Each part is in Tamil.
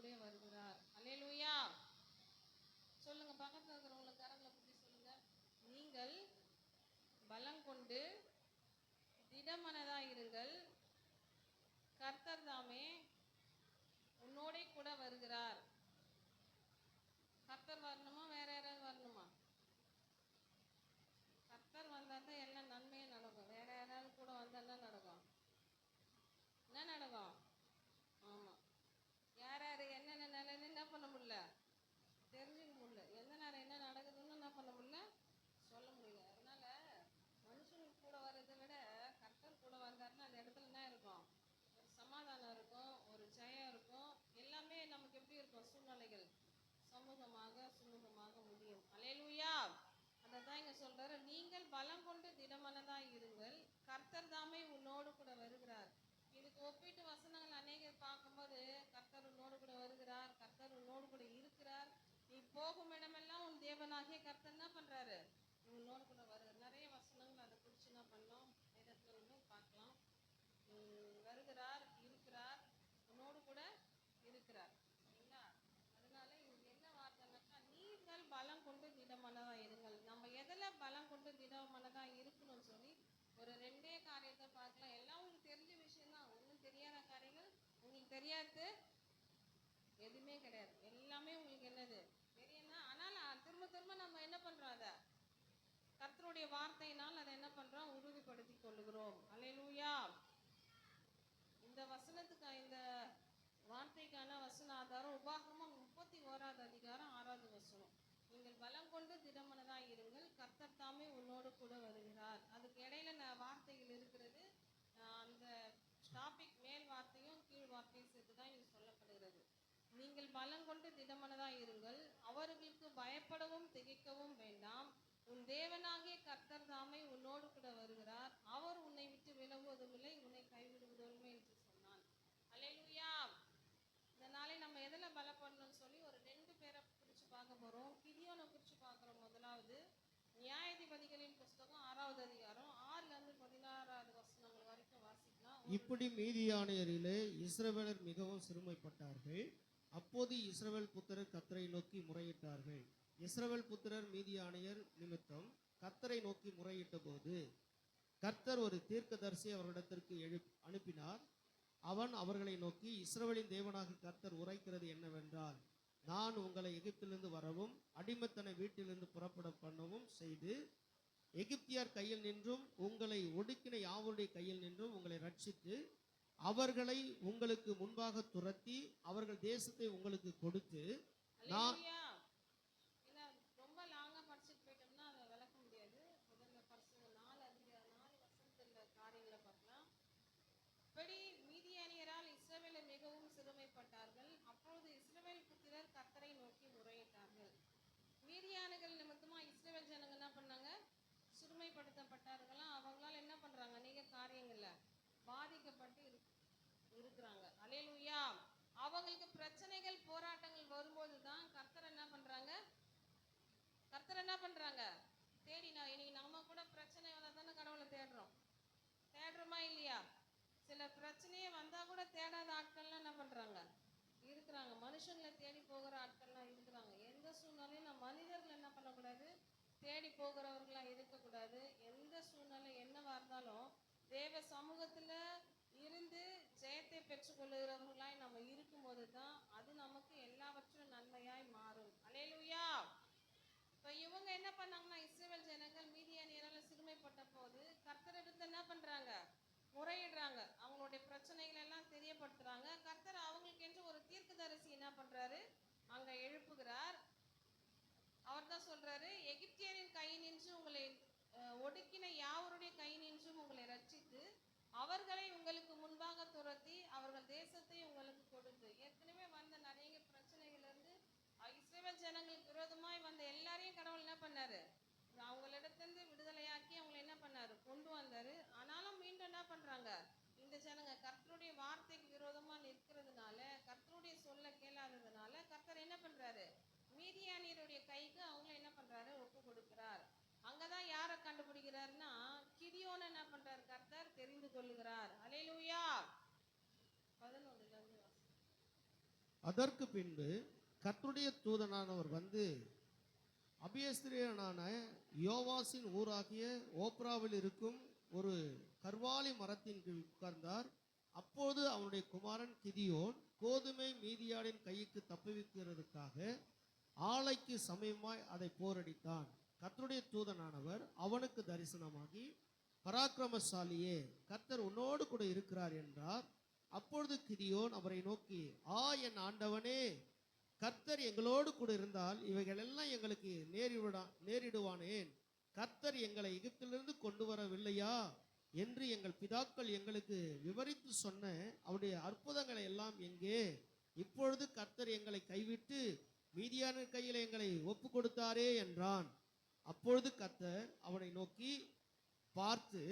கூட வருகிறார். அல்லேலூயா. சொல்லுங்க, பக்கத்துல இருக்கிறவங்களை கரங்களை பற்றி சொல்லுங்க. நீங்கள் பலம் கொண்டு திடமனதாய் இருங்கள், கர்த்தர் தாமே உன்னோட கூட வருகிறார். கர்த்தர் வரணுமா, வேற யாராவது வரணுமா? கர்த்தர் வந்தால் தான் எல்லாம் நன்மையே நடக்கும். வேற யாராவது கூட வந்தால் என்ன நடக்கும்? என்ன நடக்கும்? ஆமாம், யார் யார் என்னென்ன நிலைன்னு என்ன பண்ண முடியல, தெரிஞ்சுக்க முடியல. எந்த நேரம் என்ன நடக்குதுன்னு என்ன பண்ண முடியல, சொல்ல முடியல. அதனால மனுஷனுக்கு கூட வர்றதை விட கர்த்தர் கூட வந்தாருன்னா அந்த இடத்துல என்ன இருக்கும்? ஒரு சமாதானம் இருக்கும், ஒரு ஜெயம் இருக்கும். எல்லாமே நமக்கு எப்படி இருக்கும்? சூழ்நிலைகள் சுமூகமாக முடியும். அல்லேலூயா. அதை தான் இங்கே சொல்றாரு, நீங்கள் பலம் கொண்டு திடமனதாக இருங்கள், கர்த்தர் தாமே உன்னோடு கூட வருகிறார். இதுக்கு ஒப்பிட்டு வசனங்கள் அநேகர் பார்க்கும்போது கர்த்தர் உன்னோடு கூட வருகிறார், கர்த்தர் உன்னோடு கூட இருக்கிறார், நீ போகும் இடமெல்லாம் உன் தேவனாகிய கர்த்தர் என்ன பண்றாரு? உன்னோடு கூட வருகிறார். நிறைய வசனங்கள் அதை குறித்து என்ன பண்ணோம், வேதத்துல வந்து பார்க்கலாம். வருகிறார், இருக்கிறார், உன்னோடு கூட இருக்கிறார். சரிங்களா? அதனால இங்க என்ன வார்த்தைனாக்கா, நீங்கள் பலம் கொண்டு திடமனதா இருங்கள். நம்ம எதில் பலம் கொண்டு திடமனதா இருக்கணும்னு சொல்லி ஒரு ரெண்டே காரியத்தை பார்க்கலாம். எல்லாம் உங்களுக்கு தெரிஞ்ச விஷயம் தான். ஒன்றும் தெரியாத காரியங்கள் உங்களுக்கு தெரியாது எதுவுமே கிடையாது. எல்லாமே உங்களுக்கு என்னது தெரியும்னா, ஆனால் திரும்ப திரும்ப நம்ம என்ன பண்றோம், அதை கர்த்தருடைய வார்த்தையினால் அதை என்ன பண்றோம், உறுதிப்படுத்தி கொள்ளுகிறோம். அல்லேலூயா. இந்த வசனத்துக்கு, இந்த வார்த்தைக்கான வசன ஆதாரம் உபாகமம் 31 அதிகாரம் 6வது வசனம். நீங்கள் பலம் கொண்டு திடமனதாய் இருங்கள், கர்த்தர் தாமே உன்னோடு கூட வருகிறார். அதுக்கு இடையில வார்த்தைகள் இருக்கிறது. அந்த டாபிக் மேல் வார்த்தையும் கீழ் வார்த்தையும் சேர்த்து தான் இது சொல்லப்படுகிறது. நீங்கள் பலம் கொண்டு திடமனதாய் இருங்கள், அவர்களுக்கு பயப்படவும் திகைக்கவும் வேண்டாம், உன் தேவனாகிய கர்த்தர் தாமே உன்னோடு கூட வருகிறார், அவர் உன்னை விட்டு விலகுவதும் இல்லை, உன்னை கைவிடுவதும் என்று சொன்னான். அல்லேலூயா. இந்த நாளை நம்ம எதில் பலப்படணும்னு சொல்லி ஒரு 2 பேரை குறித்து பார்க்க போகிறோம். கிதியோனை குறித்து பார்க்குறோம். முதலாவது நியாயாதிபதிகளின் புஸ்தகம் 6வது அதிகாரம் 6லேருந்து 16வது வசனங்கள் வரைக்கும் வாசிக்கலாம். இப்படி மீதியானியரிலே இஸ்ரவேலர் மிகவும் சிறுமைப்பட்டார்கள். அப்போது இஸ்ரவேல் புத்திரர் கர்த்தரை நோக்கி முறையிட்டார்கள். இஸ்ரவேல் புத்திரர் மீதியானியர் நிமித்தம் கர்த்தரை நோக்கி முறையிட்ட போது கர்த்தர் ஒரு தீர்க்கதரிசி அவர்களிடத்திற்கு அனுப்பினார். அவன் அவர்களை நோக்கி, இஸ்ரவேலின் தேவனாகிய கர்த்தர் உரைக்கிறது என்னவென்றால், நான் உங்களை எகிப்திலிருந்து வரவும் அடிமைத்தன வீட்டிலிருந்து புறப்பட பண்ணவும் செய்து எகிப்தியர் கையில் நின்றும் உங்களை ஒடுக்கின யாவருடைய கையில் நின்றும் உங்களை ரட்சித்து அவர்களை உங்களுக்கு முன்பாக துரத்தி அவர்கள் தேசத்தை உங்களுக்கு கொடுத்து நான் ரொம்ப லாங்கா படிச்சுட்டு போயிட்டோம்னா அதை விளக்க முடியாது. முதல்ல 4 வசனத்துல காரியங்களை பார்க்கலாம். இப்படி மீதியானியரால் இஸ்ரவேலர் மிகவும் சிறுமைப்பட்டார்கள். அப்பொழுது இஸ்ரவேல் புத்திரர் கர்த்தரை நோக்கி முறையிட்டார்கள். மீதியானிகள் நிமித்தமா இஸ்ரவேல் ஜனங்க என்ன பண்ணாங்க, சிறுமைப்படுத்தப்பட்டார்களாம். அவங்களால என்ன பண்றாங்க, அநேக காரியங்கள்ல பாதிக்கப்பட்டு இருக்கிறாங்க. அல்லேலூயா. அவங்களுக்கு பிரச்சனைகள் போராட்டங்கள் வரும்போது தான் கர்த்தர் என்ன பண்றாங்க தேடினா. இன்னைக்கு நம்ம கூட பிரச்சனை வந்தால் தானே கடவுளை தேடுறோமா இல்லையா? சில பிரச்சனையே வந்தா கூட தேடாத ஆட்கள்லாம் என்ன பண்றாங்க, இருக்கிறாங்க. மனுஷங்களை தேடி போகிற ஆட்கள்லாம் இருக்கிறாங்க. எந்த சூழ்நிலையும் நம்ம மனிதர்கள் என்ன பண்ணக்கூடாது, தேடி போகிறவர்களா இருக்கக்கூடாது. எந்த சூழ்நிலை என்னவா இருந்தாலும் தேவ சமூகத்துல இருந்து ஜெயத்தை பெற்றுக்கொள்ளுகிறவர்களாய் நம்ம இருக்கும்போது தான் அது நமக்கு எல்லாவற்றும் நன்மையாய் மாறும். அல்லேலூயா. இப்போ இவங்க என்ன பண்ணாங்கன்னா, இஸ்ரவேல் ஜனங்கள் மீதியானியரால் சிறுமைப்பட்ட போது கர்த்தரிடத்துல என்ன பண்றாங்க, முறையிடுறாங்க. அவங்களுடைய பிரச்சனைகள் எல்லாம் தெரியப்படுத்துறாங்க. கர்த்தர் அவங்களுக்கு என்று ஒரு தீர்க்கதரிசி என்ன பண்றாரு, அங்க எழுப்புகிறார். அவர் தான் சொல்றாரு, எகிப்தியரின் கை நின்று உங்களை ஒடுக்கின யாவருடைய கை நின்றும் உங்களை ரட்சித்து அவர்களை உங்களுக்கு முன்பாக துரத்தி அவர்கள் தேசத்தை உங்களுக்கு கொடுத்து. ஏற்கனவே வந்த நிறைய பிரச்சனைகள் இருந்து இஸ்ரவேல் ஜனங்களுக்கு விரோதமாய் வந்த எல்லாரையும் கடவுள் என்ன பண்ணாரு, அவங்களிடத்திலிருந்து விடுதலையாக்கி அவங்களை என்ன பண்ணாரு, கொண்டு வந்தாரு. ஆனாலும் மீண்டும் என்ன பண்றாங்க, இந்த ஜனங்க கர்த்தருடைய வார்த்தைக்கு விரோதமா நிற்கிறதுனால, கர்த்தருடைய சொல்ல கேளாததுனால கர்த்தர் என்ன பண்றாரு, மீதியானியருடைய கைக்கு அவங்களை என்ன பண்றாரு, ஒப்பு கொடுக்கிறார். அங்கதான் யாரை கண்டுபிடிக்கிறாருன்னா, கிதியோனை என்ன பண்றாரு, கர்த்தர் தெரிந்து கொள்ளுகிறார். அல்லேலூயா. 11 அதற்கு பின்பு கர்த்தருடைய தூதனானவர் வந்து அபியஸ்திரியனான யோவாசின் ஊராகிய ஓப்ராவில் இருக்கும் ஒரு கர்வாலி மரத்தின் கீழ் உட்கார்ந்தார். அப்போது அவனுடைய குமாரன் கிதியோன் கோதுமை மீதியானின் கைக்கு தப்புவிக்கிறதுக்காக ஆலைக்கு சமயமாய் அதை போரடித்தான். கர்த்தருடைய தூதனானவர் அவனுக்கு தரிசனமாகி, பராக்கிரமசாலியே, கர்த்தர் உன்னோடு கூட இருக்கிறார் என்றார். அப்பொழுது கிதியோன் அவரை நோக்கி, என் ஆண்டவனே, கர்த்தர் எங்களோடு கூட இருந்தால் இவைகள் எல்லாம் எங்களுக்கு நேரிடுவானேன்? கர்த்தர் எங்களை எகிப்திலிருந்து கொண்டு வரவில்லையா என்று எங்கள் பிதாக்கள் எங்களுக்கு விவரித்து சொன்ன அவருடைய அற்புதங்களை எல்லாம் எங்கே? இப்பொழுது கர்த்தர் எங்களை கைவிட்டு மீதியான கையில் எங்களை ஒப்பு கொடுத்தாரே என்றான். அப்பொழுது கர்த்தர் அவனை நோக்கி பார்த்து,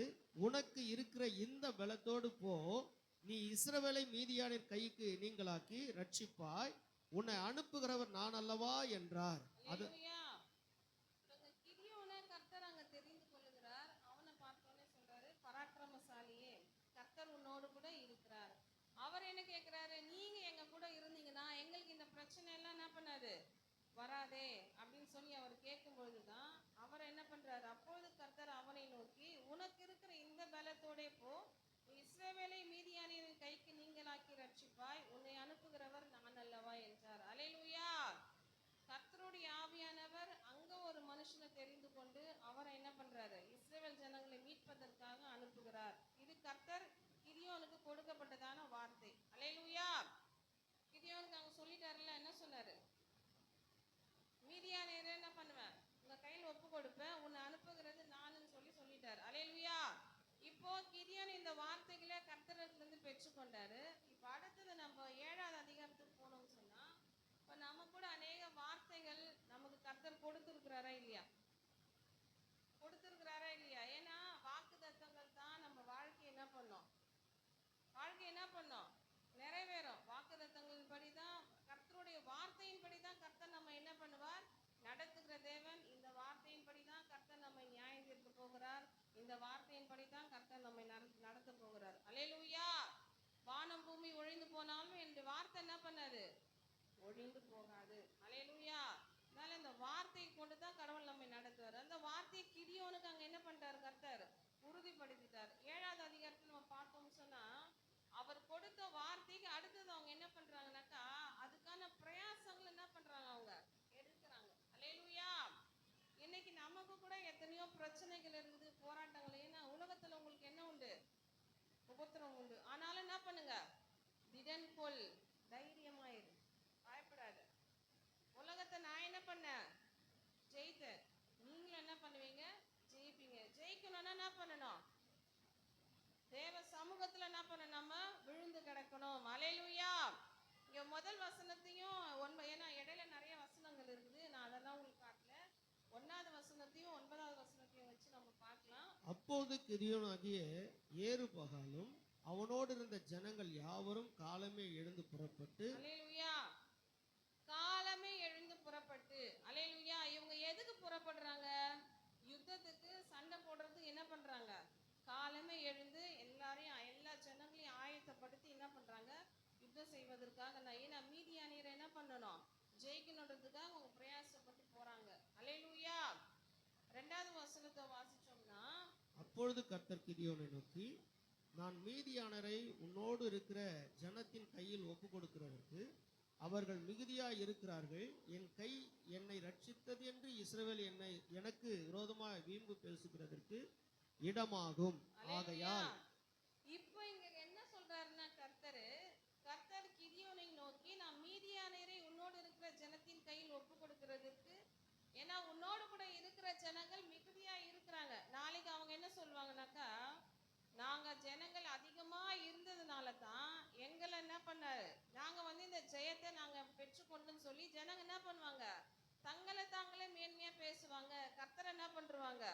உனக்கு இருக்கிற இந்த பலத்தோடு போ, நீ இஸ்ரவேலை மீதியானின் கைக்கு நீங்களாக்கி ரட்சிப்பாய், உன்னை அனுப்புகிறவர் நான் அல்லவா என்றார். அது அல்லேலூயா. இவங்க கிதியோனை கர்த்தர் அங்க தெரிந்து கொள்ளுகிறார். அவனை பார்த்தோன்னே சொல்றாரு, பராக்கிரமசாலியே, கர்த்தர் உன்னோடு கூட இருக்கிறார். அவர் என்ன கேட்கிறாரு, நீங்க எங்க கூட இருந்தீங்கன்னா எங்களுக்கு இந்த பிரச்சனை எல்லாம் என்ன பண்ணாது, வராதே அப்படின்னு சொல்லி அவர் கேட்கும் பொழுதுதான் அவர் என்ன பண்றாரு, அப்பொழுது கர்த்தர் அவனை நோக்கி, உனக்கு இருக்கிற இந்த பலத்தோட போ, நீ இஸ்ரவேலை மீதியானியரின் கைக்கு நீங்களாக்கி ரட்சிப்பாய், உன்னை அனுப்புகிறவர் நான் அல்லவா என்றார். அல்லேலூயா. கர்த்தருடைய ஆவியானவர் அங்க ஒரு மனுஷனை தெரிந்து கொண்டு அவரை என்ன பண்றாரு, இஸ்ரவேல் ஜனங்களை மீட்பதற்காக அனுப்புகிறார். இது கர்த்தர் கிதியோனுக்கு கொடுக்கப்பட்டதான வார்த்தை. அல்லேலூயா. கிதியோனுக்கு அங்க சொல்லிட்டாருல, என்ன சொன்னாரு, மீதியானியரை என்ன பண்ணுவேன், உங்க கையில் ஒப்பு கொடுப்பேன், உன்னை அனுப்புகிறது நானுன்னு சொல்லிட்டாரு. அல்லேலூயா. இப்போ கிதியோன் இந்த வார்த்தைகளை கர்த்தரிடத்திலிருந்து பெற்றுக்கொண்டாரு. இப்போ அடுத்தது நம்ம 7வது அதிகாரத்துக்கு போனோம்னு சொன்னா, இப்போ நம்ம கூட அநேக வார்த்தைகள் நமக்கு கர்த்தர் கொடுத்துருக்கிறாரா இல்லையா? கொடுத்துருக்கிறாரா இல்லையா? ஏன்னா வாக்குத்தத்தங்கள் தான் நம்ம வாழ்க்கையை என்ன பண்ணோம், நிறைவேறும். வாக்குத்தத்தங்களின் படிதான், கர்த்தருடைய வார்த்தையின் படிதான் கர்த்தர் நம்ம என்ன பண்ணுவார், நடத்துகிற தேவன். இந்த வார்த்தையின் படிதான் கர்த்தர் நம்மை நியாயம் தீர்க்க போகிறார். இந்த வார்த்தையின் படிதான் கர்த்தர் நம்மை நடத்த போகிறார். அல்லேலூயா. வானம் பூமி ஒழிந்து போனாலும் என் வார்த்தை என்ன பண்ணாது, ஒழிந்து போகாது. அல்லேலூயா. அதனால இந்த வார்த்தையை கொண்டுதான் கடவுள் நம்மை நடத்துவார். அந்த வார்த்தையை கிதியோனுக்கு அங்க என்ன பண்ணிட்டாரு, கர்த்தர் உறுதிப்படுத்திட்டார். 7வது அதிகாரத்தில் நம்ம பார்த்தோம்னு சொன்னா, அவர் கொடுத்த வார்த்தைக்கு அடுத்தது அவங்க என்ன பண்றாங்கன்னாக்கா, அதுக்கான பிரயாசங்கள் என்ன பண்றாங்க, அவங்க எடுக்கிறாங்க. அல்லேலூயா. இன்னைக்கு நமக்கு கூட எத்தனையோ பிரச்சனைகள் இருக்குது, போராட்டங்கள். ஏன்னா உலகத்துல உங்களுக்கு என்ன உண்டு, உபத்திரம் உண்டு. ஆனாலும் என்ன பண்ணுங்க, திடன் கொள், தைரியமாயிரு, பயப்படாது. உலகத்தை நான் என்ன பண்ணேன், ஜெயித்தேன், நீங்களும் என்ன பண்ணுவீங்க, ஜெயிப்பீங்க. ஜெயிக்கணும்னா என்ன பண்ணணும், தேவ சமூகத்துல என்ன பண்ண, நம்ம விழுந்து கிடக்கணும். அல்லேலூயா. இங்க முதல் வசனத்தையும் ஏன்னா இடையில நிறைய வசனங்கள் இருக்குது, நான் அதெல்லாம் உங்களுக்கு காட்டல. 1வது வசனத்தையும் 9வது வசனத்தையும் வச்சு நம்ம பார்க்கலாம். அப்போது கிதியோனாகிய ஏறுபகாலும் அவனோடு இருந்த ஜனங்கள் யாவரும் காலமே எழுந்து புறப்பட்டு, அல்லேலூயா, காலமே எழுந்து புறப்பட்டு. அல்லேலூயா. இவங்க எதுக்கு புறப்படுறாங்க, யுத்தத்துக்கு, சண்டை போடுறதுக்கு என்ன பண்றாங்க, காலமே எழுந்து எல்லாரையும் எல்லா ஜனங்களையும் ஆயத்தப்படுத்தி என்ன பண்றாங்க, யுத்தம் செய்வதற்காக. ஏன்னா மீதியானியரை என்ன பண்ணணும், ஜெயிக்கணுன்றதுக்காக அவங்க பிரயாசப்பட்டு போறாங்க. அல்லேலூயா. 2வது வசனத்தை வாசிச்சோம்னா, அப்பொழுது கர்த்தர் கிதியோனை நோக்கி, நான் மீதியானரை உன்னோடு இருக்கிற ஜனத்தின் கையில் ஒப்பு கொடுக்கிறதற்கு அவர்கள் மிகுதியாய் இருக்கிறார்கள். என் கை என்னை ரட்சித்தது என்று இஸ்ரவேல் எனக்கு விரோதமாய் வீம்பு பேசுகிறதற்கு இடமாகும். ஆகையால் இப்போ இங்க என்ன சொல்றாருன்னா, கர்த்தர் கிதியோனை நோக்கி, நான் மீதியானரை உன்னோடு இருக்கிற ஜனத்தின் கையில் ஒப்பு கொடுக்கிறதுக்கு, ஏன்னா உன்னோடு கூட இருக்கிற ஜனங்கள் மிகுதியா இருக்கிறாங்க. நாளைக்கு அவங்க என்ன சொல்லுவாங்கன்னாக்கா, நாங்க ஜனங்கள் அதிகமா இருந்ததுனால தான் எங்களை என்ன பண்ணாரு, நாங்க இந்த ஜெயத்தை நாங்க பெற்றுக்கொண்டோம்னு சொல்லி ஜனங்க என்ன பண்ணுவாங்க, தங்களை தாங்களே மேன்மையா பேசுவாங்க. கர்த்தர் என்ன பண்றாங்க,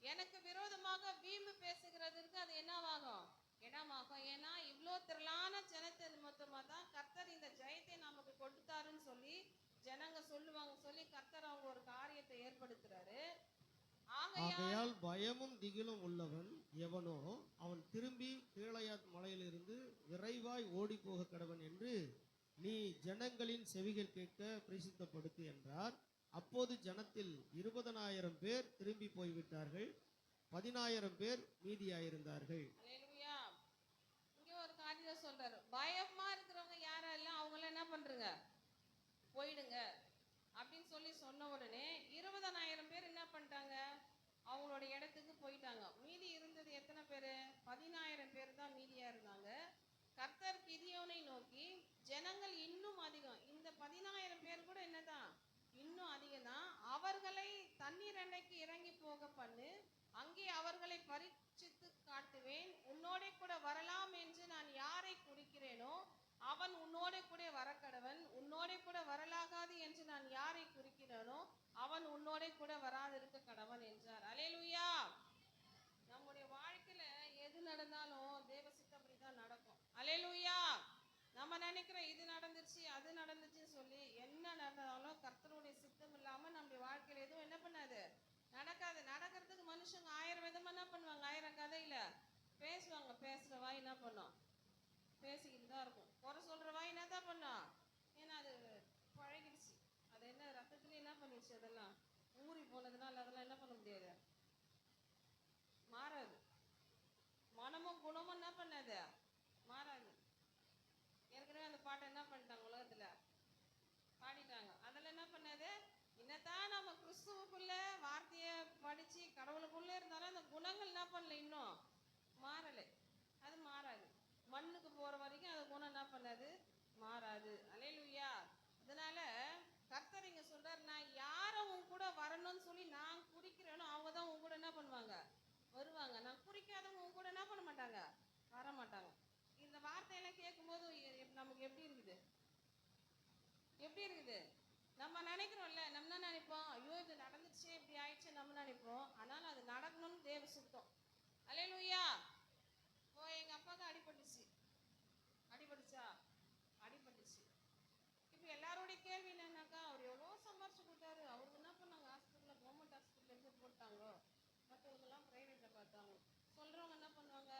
எனக்கு விரோதமாக வீம்பு பேசுகிறதுக்கு அது என்னவாகும், இடமாகும். ஏன்னா இவ்வளோ திரளான ஜனத்தை மொத்தமா தான் கர்த்தர் இந்த ஜெயத்தை நமக்கு கொடுத்தாருன்னு சொல்லி ஜனங்க சொல்லுவாங்க சொல்லி கர்த்தர் அவங்க ஒரு காரியத்தை ஏற்படுத்துறாரு. ஆகையால் பயமும் திகிலும் உள்ளவன் எவனோ அவன் திரும்பி கீழையாத் மலையிலிருந்து விரைவாய் ஓடி போக கடவன் என்று நீ ஜனங்களின் செவிகள் கேட்க பிரசித்தப்படுத்து என்றார். அப்போது ஜனத்தில் 20,000 பேர் திரும்பி போய்விட்டார்கள், 10,000 பேர் மீதியாயிருந்தார்கள். அல்லேலூயா. இங்க ஒரு காரியம் சொல்றாரு, பயமா இருக்கிறவங்க யாரெல்லாம் அவங்களாம் என்ன பண்றீங்க, போயிடுங்க அப்படின்னு சொல்லி சொன்ன உடனே 20,000 பேர் என்ன பண்ணிட்டாங்க, அவங்களோட இடத்துக்கு போயிட்டாங்க. மீதி இருந்தது எத்தனை பேரு, 10,000 பேர் தான் மீதியா இருந்தாங்க. கர்த்தர் கிதியோனை நோக்கி, ஜனங்கள் இன்னும் அதிகம், இந்த 10,000 பேர் கூட என்னதான் இன்னும் அதிகம் தான், அவர்களை தண்ணீர் அண்டைக்கு இறங்கி போக பண்ணு, அங்கே அவர்களை பரீட்சித்து காட்டுவேன், உன்னோட கூட வரலாம் என்று நான் யாரை குறிக்கிறேனோ அவன் உன்னோட கூட வரக்கடவன், உன்னோட கூட வரலாகாது என்று நான் யாரை குறிக்கிறேனோ அவன் உன்னோட கூட வராதிருக்க கடவன் என்றார். அல்லேலூயா. நம்முடைய வாழ்க்கையில எது நடந்தாலும் தேவ சித்தப்படி தான் நடக்கும். அல்லேலூயா. நம்ம நினைக்கிறோம் இது நடந்துச்சு அது நடந்துச்சுன்னு சொல்லி, என்ன நடந்தாலும் கர்த்தருடைய சித்தம் இல்லாம நம்முடைய வாழ்க்கையில எதுவும் என்ன பண்ணாது, நடக்காது. நடக்கிறதுக்கு மனுஷங்க 1000 விதமா என்ன பண்ணுவாங்க, 1000 கதையில பேசுவாங்க. பேசுற வாய் என்ன பண்ணும், பேசிக்கிட்டு தான் இருக்கும். குறை சொல்ற வாய் என்ன தான் பண்ணும், ஏன்னா அது பழகிடுச்சு. அது என்ன ரத்தத்துல என்ன பண்ணிடுச்சு, அதெல்லாம் ஊறி போனதுனால அதெல்லாம் என்ன பண்ண முடியாது, மாறாது. மனமும் குணமும் என்ன பண்ணாது, மாறாது. ஏற்கனவே அந்த பாட்டை என்ன பண்ணிட்டாங்க, உலகத்துல பாடிட்டாங்க. அதெல்லாம் என்ன பண்ணாது, என்னதான் நம்ம கிறிஸ்துவுக்குள்ள வார்த்தைய படிச்சு கடவுளுக்குள்ள இருந்தாலும் அந்த குணங்கள் என்ன பண்ணல, இன்னும் மாறலை. அது மாறாது. மண்ணுக்கு போற வரைக்கும் அது குணம் என்ன பண்ணாது, மாறாது. அல்லேலூயா. அதனால கர்த்தர் இங்க சொல்றாரு, நான் யாரை உன் கூட வரணும்னு சொல்லி நான் குறிக்கிறேனோ அவங்க தான் உன் கூட என்ன பண்ணுவாங்க, வருவாங்க. நான் குறிக்காதவங்க உன் கூட என்ன பண்ண மாட்டாங்க, வர மாட்டாங்க. இந்த வார்த்தையெல்லாம் கேட்கும்போது நமக்கு எப்படி இருக்குது, எப்படி இருக்குது? நம்ம நினைக்கிறோம்ல, நம்ம என்ன நினைப்போம், ஐயோ இது நடந்துச்சு இப்படி ஆயிடுச்சு நம்ம நினைப்போம். ஆனால் அது நடக்கணும்னு தேவ சித்தம். அல்லேலூயா. இப்போ எங்க அப்பாவுக்கு அடிபட்டுச்சு, அடிபட்டுச்சா, அடிபட்டுச்சு. இப்போ எல்லாரோடைய கேள்வி என்னன்னாக்கா, அவர் எவ்வளோ சம்பாரிச்சு கொடுத்தாரு, அவருக்கு என்ன பண்ணாங்க, ஹாஸ்பிட்டலில் கவர்மெண்ட் ஹாஸ்பிட்டல் எடுத்து போட்டாங்க, மற்றவங்கெல்லாம் ப்ரைவேட்டில் பார்த்தாங்க. சொல்கிறவங்க என்ன பண்ணுவாங்க,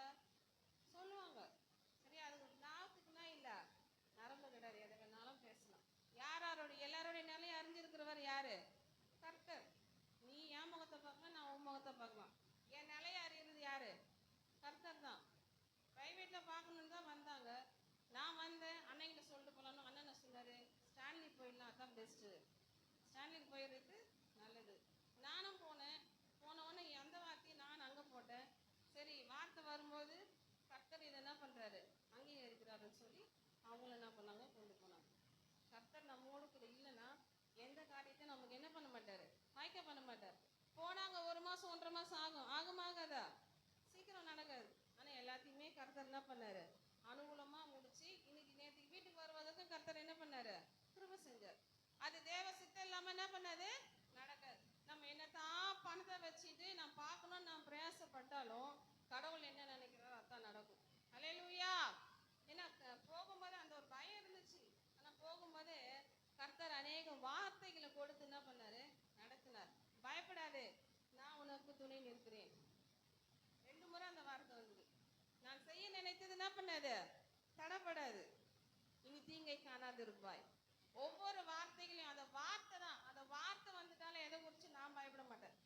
சொல்லுவாங்க. சரி, அது நாக்குக்குன்னா இல்லை, நரம்பு கிடையாது, எதை வேணாலும் பேசலாம். எல்லாரோடைய நிலையை அறிஞ்சிருக்கிறவர் யாரு, கர்த்தர். நீ என் முகத்தை பார்க்கலாம், நான் உன் முகத்தை பார்க்கலாம். என் நிலையை அறியறது யாரு, கர்த்தர் தான். ப்ரைவேட்டில் பார்க்கணுன்னு தான் வந்தாங்க. நான் வந்தேன், அண்ணன்கிட்ட சொல்லிட்டு போகலான்னு. அண்ணன் சொன்னார், ஸ்டான்லி போயிடலாம், அதான் பெஸ்ட்டு, ஸ்டான்லிக்கு போயிடுறது நல்லது. நானும் போனேன். போனவொன்னே எந்த வார்த்தையும் நான் அங்கே போட்டேன். சரி, வார்த்தை வரும்போது கர்த்தர் இதை என்ன பண்ணுறாரு, அங்கீகரிக்கிறாருன்னு சொல்லி அவங்கள என்ன பண்ணாங்க, கொண்டு போனாங்க. கர்த்தர் நம்மோடு கூட இல்லைன்னா எந்த காரியத்தையும் நமக்கு என்ன பண்ண மாட்டார், வாய்க்க பண்ண மாட்டார். போனாங்க 1 மாதம் 1.5 மாதம் ஆகும், ஆகுமாகாதா, சீக்கிரம் நடக்காது. ஆனால் எல்லாத்தையுமே கர்த்தர் என்ன பண்ணாரு, அனுகூலமாக முடிச்சு இன்னைக்கு நேற்றுக்கு வீட்டுக்கு வருவதற்கும் கர்த்தர் என்ன பண்ணாரு, கிருபை செஞ்சார். அது தேவ சித்தம் இல்லாமல் என்ன பண்ணாது, நடக்காது. நம்ம என்னத்தான் பணத்தை வச்சுட்டு நான் பார்க்கணும்னு நான் பிரயாசப்பட்டாலும் கடவுள் என்ன நினைக்கிறாரோ அதான் நடக்கும். அல்லேலூயா. ஏன்னா போகும்போது அந்த ஒரு பயம் இருந்துச்சு. ஆனால் போகும்போது கர்த்தர் அநேக வார்த்தைகளை கொடுத்து என்ன பண்ணாரு, நடத்தினார். பயப்படாதே, நான் உனக்கு துணை நிற்கிறேன். 2 முறை அந்த வார்த்தை வந்தது. நான் செய்ய நினைத்தது என்ன பண்ணாது, தடப்படாது, இனி தீங்கை காணாது இருப்பாய். ஒவ்வொரு வார்த்தைகளையும் அந்த வார்த்தை தான், அந்த வார்த்தை வந்துட்டாலும் எதை குறித்து நான் பயப்பட மாட்டேன்,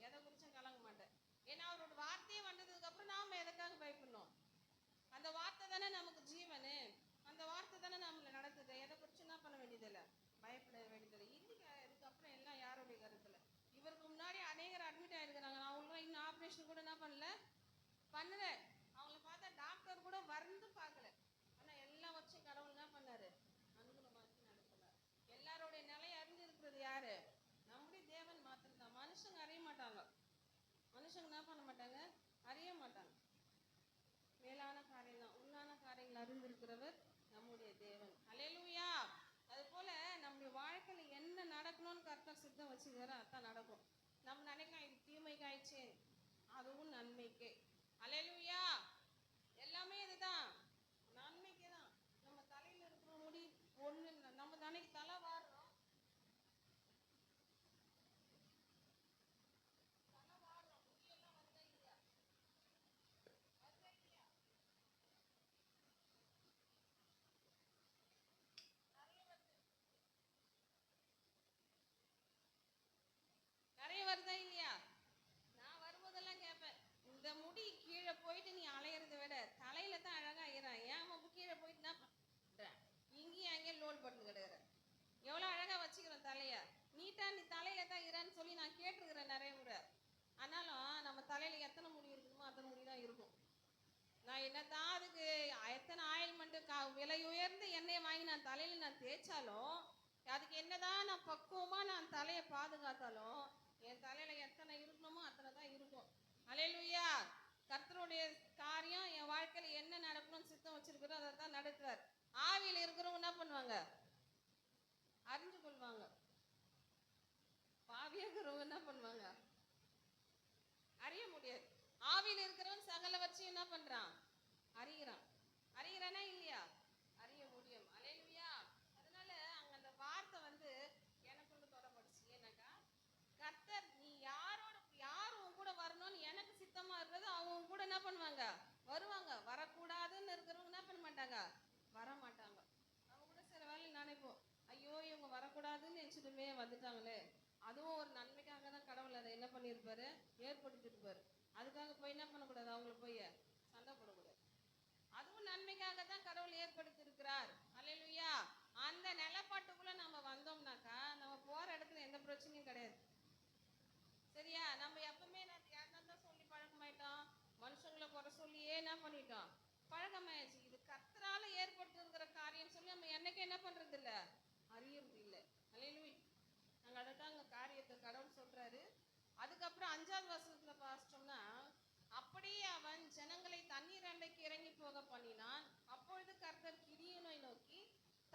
எதை குறிச்சும் கலங்க மாட்டேன். ஏன்னா அவரோட வார்த்தையே வந்ததுக்கு அப்புறம் நாம எதுக்காக பயப்படணும், அந்த வார்த்தை தானே நமக்கு ஜீவனு, அந்த வார்த்தை தானே நம்மளை நடக்குது. எதை குறித்து என்ன பண்ண வேண்டியதில்லை, பயப்பட வேண்டியதில்லை. இன்னைக்கு இதுக்கப்புறம் எல்லாம் யாருடைய கருத்துல, இவருக்கு முன்னாடி அநேகர் அட்மிட் ஆயிருக்கிறாங்க. நான் அவங்களுக்கு இன்னும் ஆப்ரேஷன் கூட என்ன பண்ணல, பண்ணல. அவங்கள பார்த்தா டாக்டர் கூட வந்து பார்க்கல. ஆனால் எல்லாம் வச்சு கடவுள் என்ன பண்ணாரு, அனுகூலமாக்கி நடத்தினார். எல்லாருடைய நிலையை அறிஞ்சிருக்கிறது யாரு, நம்முடைய தேவன் மாத்திரம் தான். மனுஷங்க அறிய மாட்டாங்க, மனுஷங்க என்ன பண்ண மாட்டாங்க, அறிய மாட்டாங்க. மேலான காரியம் தான், உன்னான காரியங்கள் அறிந்திருக்கிறவர் நம்முடைய தேவன். அல்லேலூயா. அது போல நம்முடைய வாழ்க்கையில என்ன நடக்கணும்னு கர்த்தர் சித்தம் வச்சுக்கிறாரோ அதான் நடக்கும். நம்ம நினைக்கலாம் இது தீமைக்கு ஆயிடுச்சு, அதுவும் நன்மைக்கே. அல்லேலூயா. எல்லாமே இதுதான், நன்மைக்கு தான். நம்ம தலையில இருக்கிற முடி ஒண்ணு, நம்ம தலைக்கு தலை வாடுறோம், முடியெல்லாம் வருதா இல்லையா, வருதா இல்லையா? நான் தலையில நான் தேய்ச்சாலும், அதுக்கு என்னதான் நான் பக்குவமா நான் தலையை பாதுகாத்தாலும், என் தலையில எத்தனை இருக்கணுமோ அத்தனை தான் இருக்கும். அல்லேலூயா. கர்த்தருடைய காரியம் என் வாழ்க்கையில என்ன நடக்கணும்னு சித்தம் வச்சிருக்கிறோம் அதை தான் நடத்துவார். ஆவியில இருக்கிறவங்க என்ன பண்ணுவாங்க? அறிஞ்சு கொள்வாங்க. பாவியா இருக்கிறவங்க என்ன பண்ணுவாங்க? அறிய முடியாது. ஆவியில இருக்கிறவன் சகலவற்றையும் என்ன பண்றான்? அறிகிறான். அறிகிறானா இல்லையா? அறிய முடியும். அல்லேலூயா. அதனால அங்க அந்த வார்த்தை வந்து எனக்குள்ள தொடப்படுச்சு. ஏன்னாக்கா கர்த்தர் நீ யாரோட யார் உன் கூட வரணும்னு எனக்கு சித்தமா இருக்கிறது அவங்க கூட என்ன பண்ணுவாங்க? வருவாங்க. வரக்கூடாதுன்னு இருக்கிறவங்க என்ன பண்ண மாட்டாங்க? வர மாட்டாங்க. அவங்க கூட சில வேலை நினைப்போம், ஐயோ இவங்க வரக்கூடாதுன்னு நினைச்சிட்டுமே வந்துட்டாங்களே. அதுவும் ஒரு நன்மைக்காக தான் கடவுள் அதை என்ன பண்ணியிருப்பாரு? ஏற்படுத்தியிருப்பாரு. அதுக்காக போய் என்ன பண்ணக்கூடாது? அவங்கள போய் சண்டை போடக்கூடாது. அதுவும் நன்மைக்காக தான் கடவுள் ஏற்படுத்தி இருக்கிறார். அல்லேலூயா. அந்த நிலப்பாட்டுக்குள்ள நம்ம வந்தோம்னாக்கா நம்ம போற இடத்துல எந்த பிரச்சனையும் கிடையாது. சரியா? நம்ம எப்பவுமே யாருன்னா சொல்லி பழக்கமாயிட்டோம், மனுஷங்களை குறை சொல்லியே என்ன பண்ணிட்டோம்? பழக்கமாயிடுச்சு. இது கர்த்தரால ஏற்பட்டு இருக்கிற காரியம் சொல்லி நம்ம என்னைக்கு என்ன பண்றது இல்ல? அறியறது இல்லை. அல்லேலூயா. நாங்க அதான் அங்க காரியத்தை கடவுள் சொல்றாரு. அதுக்கப்புறம் 5வது வசனத்துல பார்த்தோம்னா, அப்படியே அவன் ஜனங்களை தண்ணீர் அண்டைக்கு இறங்கி போக பண்ணினான். அப்பொழுது கர்த்தர் கிதியோனை நோக்கி,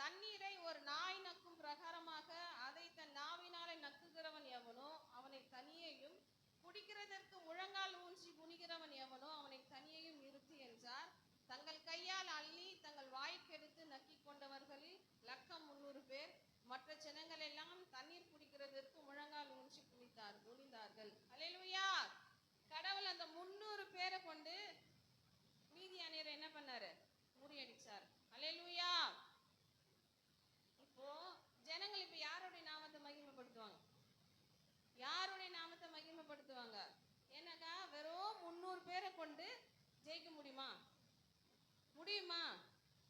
தண்ணீரை ஒரு நாய் நக்கும் பிரகாரமாக அதை தன் நாவினாலே நக்குகிறவன் எவனோ அவனை தனியையும், குடிக்கிறதற்கு முழங்கால் ஊன்றி குனிகிறவன் எவனோ அவனை தனியையும் நிறுத்து என்றார். தங்கள் கையால் அள்ளி தங்கள் வாய்க்கெடுத்து நக்கி கொண்டவர்களில் லக்கம் 300 பேர். மற்ற ஜனங்கள் எல்லாம் தண்ணீர் குடிக்கிறதற்கு முழங்கால் ஊன்றி குனிந்தார்கள். அல்லேலூயா. கடவுள் அந்த 300 பேரை கொண்டு மீதியானியரை என்ன பண்ணாரு? முறியடிச்சார். அல்லேலூயா. இப்போ ஜனங்கள் இப்ப யாருடைய நாமத்தை மகிமைப்படுத்துவாங்க? யாருடைய நாமத்தை மகிமைப்படுத்துவாங்க? ஏன்னாக்கா வெறும் 300 பேரை கொண்டு ஜெயிக்க முடியுமா? முடியுமா?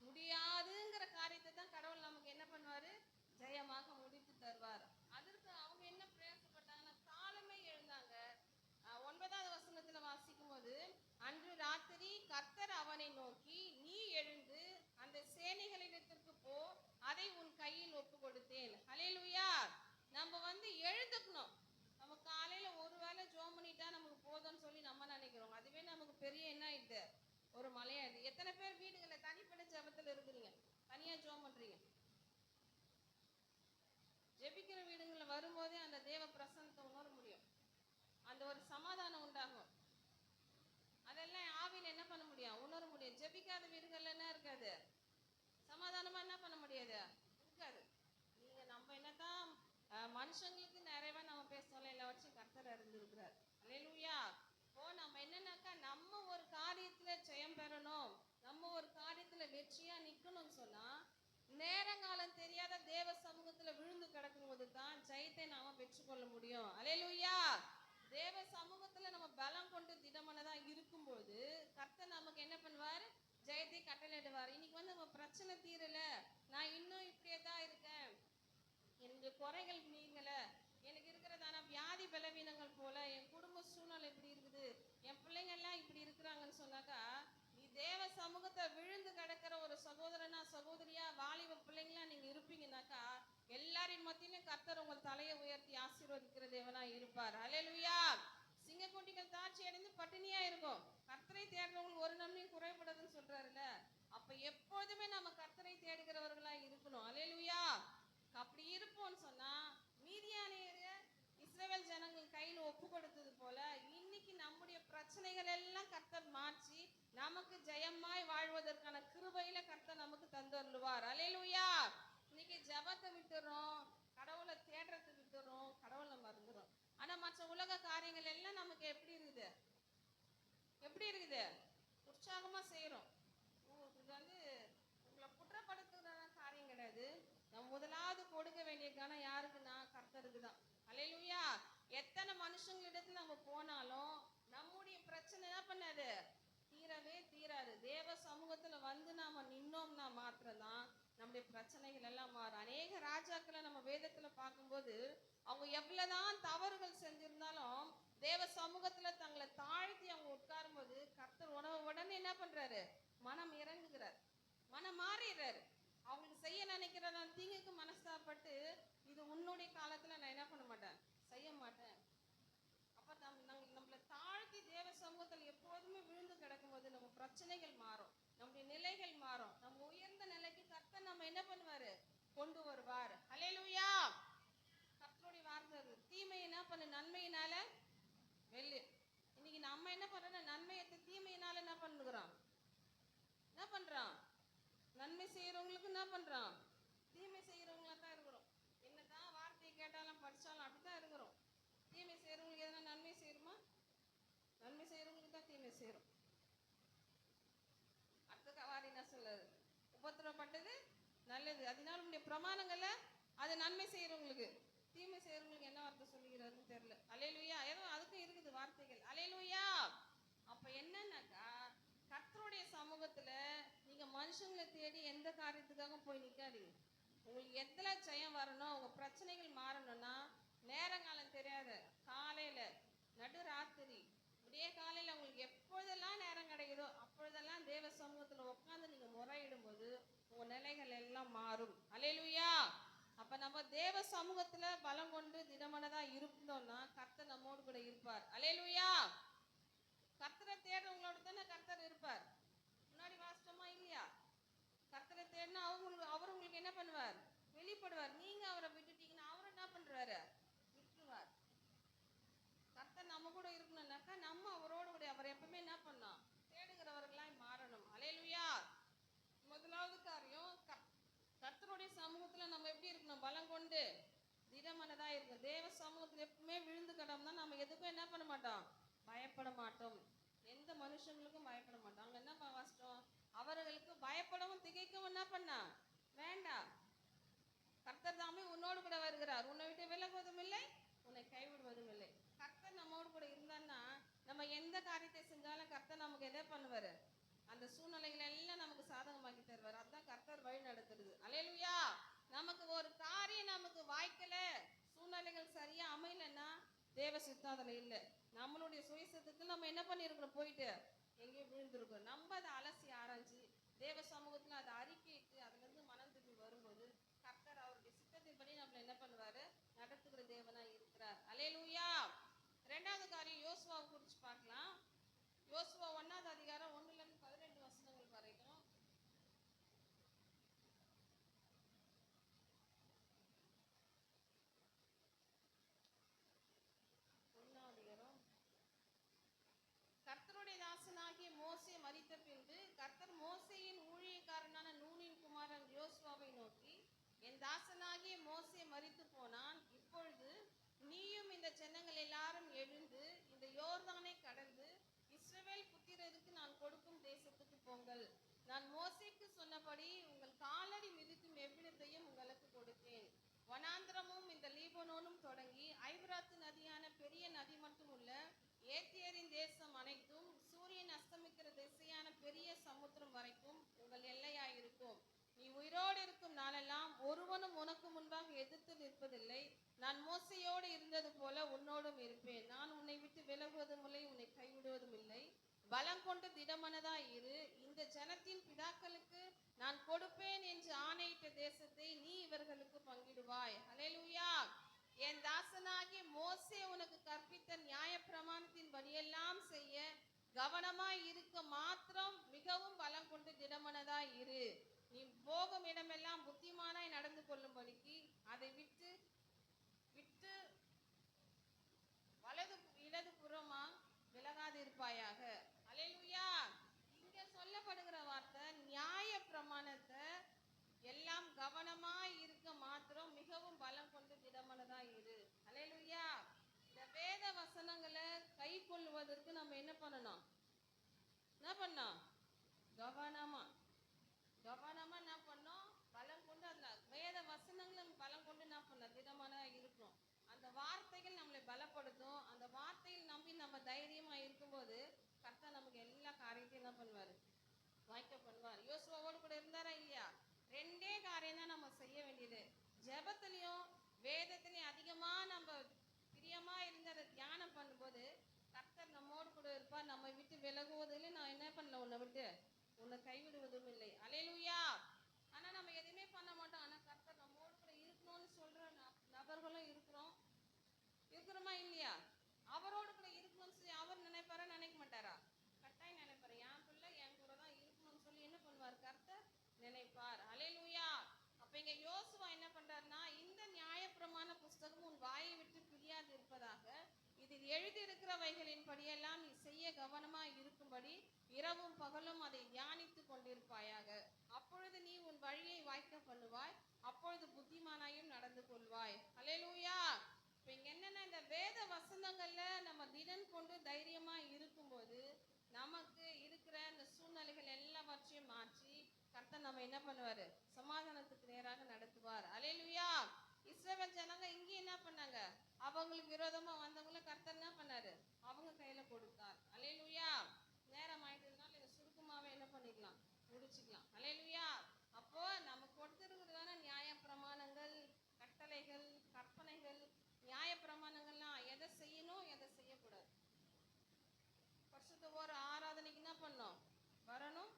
முடியாதுங்கிற காரியத்தை தான் கடவுள் நமக்கு என்ன பண்ணுவாரு? ஜெயமாக முடித்து தருவார். அதற்கு அவங்க என்ன பிரயாசப்பட்டாங்கன்னா காலமே எழுந்தாங்க. 9வது வசனத்துல வாசிக்கும் போது, அன்று ராத்திரி கர்த்தர் அவனை நோக்கி, நீ எழுந்து அந்த சேனைகளிடத்திற்கு போ, அதை உன் கையில் ஒப்பு கொடுத்தேன். அல்லேலூயா. நம்ம எழுந்துக்கணும். நம்ம காலையில ஒரு வேளை ஜோம் பண்ணிட்டா நமக்கு போதும்னு சொல்லி நம்ம நினைக்கிறோம். அதுவே நமக்கு பெரிய என்ன ஆயிடுது? ஒரு மலையாயிடுது. எத்தனை பேர் வீடுகளை தனிப்பட்ட ஜெபத்துல இருக்கிறீங்க? தனியா ஜோம் பண்றீங்க? ஜெபிக்கிற வீடுகள்ல வரும்போதே அந்த தேவ பிரசன்னத்தை உணர முடியும். அந்த ஒரு சமாதானம் உண்டாகும். அதெல்லாம் ஆவியில என்ன பண்ண முடியும்? உணர முடியும். ஜெபிக்காத வீடுகள்ல என்ன இருக்காது? சமாதானமா என்ன பண்ண முடியாது? இருக்காது. நீங்க நம்ம என்னதான் மனுஷங்களுக்கு நிறைவா நம்ம பேசல, எல்லாவற்றையும் கர்த்தர் அறிந்திருக்கிறார். அல்லேலூயா. இப்போ நம்ம என்னன்னாக்கா நம்ம ஒரு காரியத்துல ஜெயம் பெறணும், நம்ம ஒரு காரியத்துல வெற்றியா நிக்கணும்னு சொன்னா நேரங்காலம் தெரியாத தேவ சமூகத்துல விழுந்து கிடக்கும் போது தான் ஜெயத்தை நாம பெற்றுக்கொள்ள முடியும். அல்லேலூயா. தேவ சமூகத்துல நம்ம பலம் கொண்டு திடமானதா இருக்கும்போது கர்த்தர் நமக்கு என்ன பண்ணுவார்? ஜெயத்தை கட்டளையிடுவார். இன்னைக்கு நம்ம பிரச்சனை தீரல, நான் இன்னும் இப்படியே தான் இருக்கேன், என்னுடைய குறைகள் நீங்கல, எனக்கு இருக்கிறதான வியாதி பலவீனங்கள் போல, என் குடும்ப சூழ்நிலை இப்படி இருக்குது, என் பிள்ளைங்க எல்லாம் இப்படி இருக்கிறாங்கன்னு சொன்னாக்கா, நீ தேவ சமூகத்தை விழுந்து கிடக்கிற ஒரு சகோதரனா சகோதரியா வாலிப பிள்ளைங்களா நீங்க இருப்பீங்கன்னாக்கா எல்லாரின் மத்தியிலும் கர்த்தர் உங்கள் தலையை உயர்த்தி ஆசீர்வதிக்கிற தேவனா இருப்பார். அல்லேலூயா. சிங்கக்குட்டிகள் தாட்சி அடைந்து பட்டினியா இருக்கும். கர்த்தரை தேடுறவங்களுக்கு ஒரு நன்மையும் குறைபடாதுன்னு சொல்றாருல்ல. அப்ப எப்போதுமே நம்ம கர்த்தரை தேடுகிறவர்களா இருக்கணும். அல்லேலூயா. அப்படி இருப்போம்னு சொன்னா மீதியானியர் இஸ்ரவேல் ஜனங்கள் கையில் ஒப்பு கொடுத்தது போல இன்னைக்கு நம்முடைய பிரச்சனைகள் எல்லாம் கர்த்தர் மாற்றி நமக்கு ஜெயமாய் வாழ்வதற்கான கிருபையில கர்த்தர் நமக்கு தந்தருளுவார். அல்லேலூயா. இன்னைக்கு ஜெபத்தை விட்டுறோம், கடவுளை தேடுறதை விட்டுறோம், கடவுளை மறந்துடும். ஆனா மற்ற உலக காரியங்கள் எல்லாம் நமக்கு எப்படி இருக்குது? எப்படி இருக்குது? உற்சாகமா செய்யறோம். இது உங்களை குற்றப்படுத்துகிற காரியம் கிடையாது. நம்ம முதலாவது கொடுக்க வேண்டிய கணம் யாருக்குன்னா கர்த்தருக்கு தான். அல்லேலூயா. எத்தனை மனுஷங்களிடத்துல நம்ம போனாலும் நம்முடைய பிரச்சனை என்ன பண்ணாது? தீரவே தீராது. தேவ சமூகத்துல நாம நின்னோம்னா மாத்திரம்தான் நம்முடைய பிரச்சனைகள் எல்லாம் மாறும். அநேக ராஜாக்களை நம்ம வேதத்துல பார்க்கும்போது அவங்க எவ்வளவுதான் தவறுகள் செஞ்சிருந்தாலும் தேவ சமூகத்துல தங்களை தாழ்த்தி அவங்க உட்காரும் போது கர்த்தர் உடனே என்ன பண்றாரு? மனம் இறங்குகிறார், மனம் மாறிடுறாரு. அவங்களுக்கு செய்ய நினைக்கிற நான் தீங்குக்கு மனஸ்தாபப்பட்டு இது உன்னுடைய காலத்துல நான் என்ன பண்ண மாட்டேன், செய்ய மாட்டேன். அப்ப நம்மளை தாழ்த்தி தேவ சமூகத்தில் எப்போதுமே விழுந்து கிடக்கும்போது நம்ம பிரச்சனைகள் மாறும், நம்முடைய நிலைகள் மாறும். நம்ம உயர்ந்த நிலைக்கு கர்த்தர் நம்ம என்ன பண்ணுவாரு, கொண்டு வருவார். ஹல்லேலூயா. கர்த்தருடைய வார்த்தை அது. தீமை என்ன பண்ணு, நன்மையினால வெல்லு. இன்னைக்கு நம்ம என்ன பண்றோம், நன்மையை தீமையினால என்ன பண்ணுகிறோம், என்ன பண்றோம், நன்மை செய்யறவங்களுக்கு என்ன பண்றோம், தீமை செய்யறவங்களா தான் இருக்கிறோம். என்னதான் வார்த்தையை கேட்டாலும் படிச்சாலும் அப்படித்தான் இருக்கிறோம். தீமை செய்யறவங்களுக்கு எதனா நன்மை செய்யணுமா, நன்மை செய்யறவங்களுக்கு தான் தீமை செய்யறோம். அடுத்த வாரி என்ன சொல்லுது, உபத்திரப்பட்டது நல்லது, அதனால உங்களுடைய பிரமாணங்கள்ல அது நன்மை செய்யறவங்களுக்கு, தீமை செய்யறவங்களுக்கு என்ன வார்த்தை சொல்லுகிறாருன்னு தெரியல. அல்லேலூயா. ஏதோ அதுக்கும் இருக்குது வார்த்தைகள். அல்லேலூயா. அப்ப என்னன்னாக்கா கர்த்தருடைய சமூகத்துல நீங்க மனுஷங்களை தேடி எந்த காரியத்துக்காக போய் நிக்காதீங்க. உங்களுக்கு எதுல ஜெயம் வரணும், உங்க பிரச்சனைகள் மாறணும்னா நேரங்காலம் தெரியாது, காலையில நடுராத்திரி விடிய காலையில உங்களுக்கு எப்பொழுதெல்லாம் நேரம் கிடைக்குதோ அப்பொழுதெல்லாம் தேவ சமூகத்துல உட்காந்து நீங்க முறையிடும் போது உங்க நிலைகள் எல்லாம் மாறும். அல்லேலூயா. அப்ப நம்ம தேவ சமூகத்துல பலம் கொண்டு திடமனதா இருந்தோம்னா கர்த்தர் நம்மோடு கூட இருப்பார். அல்லேலூயா. கர்த்தரை தேடுறவங்களோட தானே கர்த்தர் இருப்பார். முன்னாடி வாசிச்சோமா இல்லையா, கர்த்தரை தேடினா அவர் உங்களுக்கு என்ன பண்ணுவார், வெளிப்படுவார். நீங்க அவரை விட்டுட்டீங்கன்னா அவர் என்ன பண்றாரு, விட்டுருவார். கர்த்தர் நம்ம கூட இருக்கணும்னாக்கா நம்ம அவரோட கூட அவர் எப்பவுமே என்ன பண்ணோம், தேடுகிறவர்களாய் மாறணும். அல்லேலூயா. முதலாவது காரியம், கர்த்தருடைய சமூகத்துல நம்ம எப்படி இருக்கணும், பலம் கொண்டு திடமனதா இருக்கும். தேவ சமூகத்துல எப்பவுமே விழுந்து கிடம்னா நம்ம எதுக்கும் என்ன பண்ண மாட்டோம், பயப்பட மாட்டோம். எந்த மனுஷங்களுக்கும் பயப்பட மாட்டோம். அங்க என்ன வாசிட்டோம், அவர்களுக்கு பயப்படவும் திகைக்கவும் என்ன பண்ணா வேண்டாம். கர்த்தர் தாமே உன்னோடு கூட வருகிறார், உன்னை விட்டு விலகுவதும் இல்லை, உன்னை கைவிடுவதும் இல்லை. கர்த்தர் நம்மோடு கூட இருந்தான்னா நம்ம எந்த காரியத்தை செஞ்சாலும் கர்த்தர் நமக்கு எதை பண்ணுவாரு, அந்த சூழ்நிலைகளை எல்லாம் நமக்கு சாதகமாக்கி தருவார். அதுதான் கர்த்தர் வழி நடத்துறது. அல்லேலூயா. நமக்கு ஒரு காரியம் நமக்கு வாய்க்கல, சூழ்நிலைகள் சரியா அமையலன்னா தேவ சித்தாந்தம் இல்லை, நம்மளுடைய சுயசத்துக்கு நம்ம என்ன பண்ணிருக்கிறோம், போயிட்டு எங்கேயோ விழுந்திருக்கோம். நம்ம அதை அலசி ஆராய்ச்சி தேவ சமூகத்துல அதை அறிக்கையிட்டு அதுல இருந்து மனம் திரும்பி வரும்போது கர்த்தர் அவருடைய சித்தத்தின்படி நம்மள என்ன பண்ணுவாரு, நடத்துகிற தேவனா இருக்கிறார். அல்லேலூயா. ரெண்டாவது காரியம் யோசுவாவை குறிச்சு பார்க்கலாம். யோசுவா 1ஆவது அதிகாரம் 1-12 வசனங்கள் வரைக்கும். 1ஆம் அதிகாரம். கர்த்தருடைய தாசனாகிய மோசே மரித்த பின்பு கர்த்தர் மோசேயின் ஊழியக்காரனான நூனின் குமாரன் யோசுவாவை நோக்கி, என் தாசனாகிய மோசே மரித்து போனான், இப்பொழுது நீயும் இந்த ஜனங்கள் எல்லாரும் எழுந்து இந்த யோர்தானை கடந்து இஸ்ரவேல் புத்திரருக்கு நான் கொடுக்கும் தேசத்துக்கு போங்கள். நான் மோசேக்கு சொன்னபடி உங்கள் காலடி மிதிக்கும் எவ்விடத்தையும் உங்களுக்கு கொடுத்தேன். வனாந்திரமும் இந்த லீபனோனும் தொடங்கி ஐபிராத்து நதியான பெரிய நதி மட்டும் உள்ள ஏத்தியரின் தேசம் அனைத்தும் சூரியன் அஸ்தமிக்கிற திசையான பெரிய சமுத்திரம் வரைக்கும் உங்கள் எல்லையாயிருக்கும். நீ உயிரோடு இருக்கும் நாளெல்லாம் ஒருவனும் உனக்கு முன்பாக எதிர்த்து நிற்பதில்லை. நான் மோசையோடு இருந்தது போல உன்னோடும் இருப்பேன். நான் உன்னை விட்டு விலகுவதும் இல்லை, உன்னை கைவிடுவதும் இல்லை. பலம் கொண்டு திடமனதா இரு. இந்த ஜனத்தின் பிதாக்களுக்கு நான் கொடுப்பேன் என்று ஆணையிட்ட தேசத்தை நீ இவர்களுக்கு பங்கிடுவாய். அல்லேலூயா. என் தாசனாகிய மோசே உனக்கு கற்பித்த நியாய பிரமாணத்தின் படியெல்லாம் செய்ய கவனமாய் இருக்க மாத்திரம் மிகவும் பலம் கொண்டு திடமனதாய் இரு. நீ போகும் இடமெல்லாம் புத்திமானாய் நடந்து கொள்ளும்படிக்கு அதை விட்டு விட்டு வலது இடது புறமா விலகாதிருப்பாயாக. அல்லேலூயா. இங்க சொல்லப்படுகிற வார்த்தை நியாய பிரமாணத்தை எல்லாம் கவனமாய் இருக்க மாத்திரம் மிகவும் பலம் கொண்டு திடமனதாய் இரு. அல்லேலூயா. இந்த வேத வசனங்களை கை கொள்வதற்கு நம்ம என்ன பண்ணணும், என்ன பண்ணோம், கவனமா என்ன பண்ணோம், பலம் கொண்டு அதுல வேத வசனங்களும் பலம் கொண்டு என்ன பண்ணோம், திடமனதா இருக்கணும். அந்த வார்த்தைகள் நம்மளை பலப்படுத்தும். அந்த வார்த்தையில் நம்பி நம்ம தைரியமா இருக்கும்போது கர்த்தர் நமக்கு எல்லா காரியத்தையும் என்ன பண்ணுவாரு, வாய்க்க பண்ணுவார். யோசுவாவோடு கூட இருந்தாரா இல்லையா, ரெண்டே காரியம் தான் நம்ம செய்ய வேண்டியது. ஜெபத்திலையும் வேதத்திலையும் அதிகமா நம்ம பிரியமா இருந்து அதை தியானம் பண்ணும்போது கர்த்தர் நம்மோடு கூட இருப்பார். நம்மை விட்டு விலகுவதில்லை, நான் என்ன பண்ணல, உன்னை விட்டு உன்னை கைவிடுவதும் இல்லை. அல்லேலூயா. ஆனா நம்ம எதுவுமே எழுதியிருக்கிறவைகளின் படியெல்லாம் நீ செய்ய கவனமா இருக்கும்படி இரவும் பகலும் அதை தியானித்து கொண்டிருப்பாயாக. அப்பொழுது நீ உன் வழியை வாய்க்க பண்ணுவாய், அப்பொழுது புத்திமானாயும் நடந்து கொள்வாய். அல்லேலூயா. இப்ப இங்க என்னன்னா, இந்த வேத வசனங்கள்ல நம்ம திடன் கொண்டு தைரியமா இருக்கும்போது நமக்கு இருக்கிற இந்த சூழ்நிலைகள் எல்லாவற்றையும் மாற்றி கர்த்தர் நம்ம என்ன பண்ணுவாரு? சமாதானத்துக்கு நேராக நடத்துவார். அல்லேலூயா. இஸ்ரவேல் ஜனங்க இங்க என்ன பண்ணாங்க? அவங்களுக்கு விரோதமா வந்தவங்கள கர்த்தர் என்ன பண்ணாரு? அவங்க கையில கொடுத்தார். அல்லேலூயா. நேரம் ஆயிட்டதுனால இதை சுருக்கமாவே என்ன பண்ணிக்கலாம்? முடிச்சுக்கலாம். அல்லேலூயா. அப்போ நம்ம கொடுத்திருக்கிறதான நியாய பிரமாணங்கள், கட்டளைகள், கற்பனைகள், நியாய பிரமாணங்கள்லாம் எதை செய்யணும், எதை செய்யக்கூடாது. வருஷத்துக்கு ஒரு ஆராதனைக்கு என்ன பண்ணணும்? வரணும்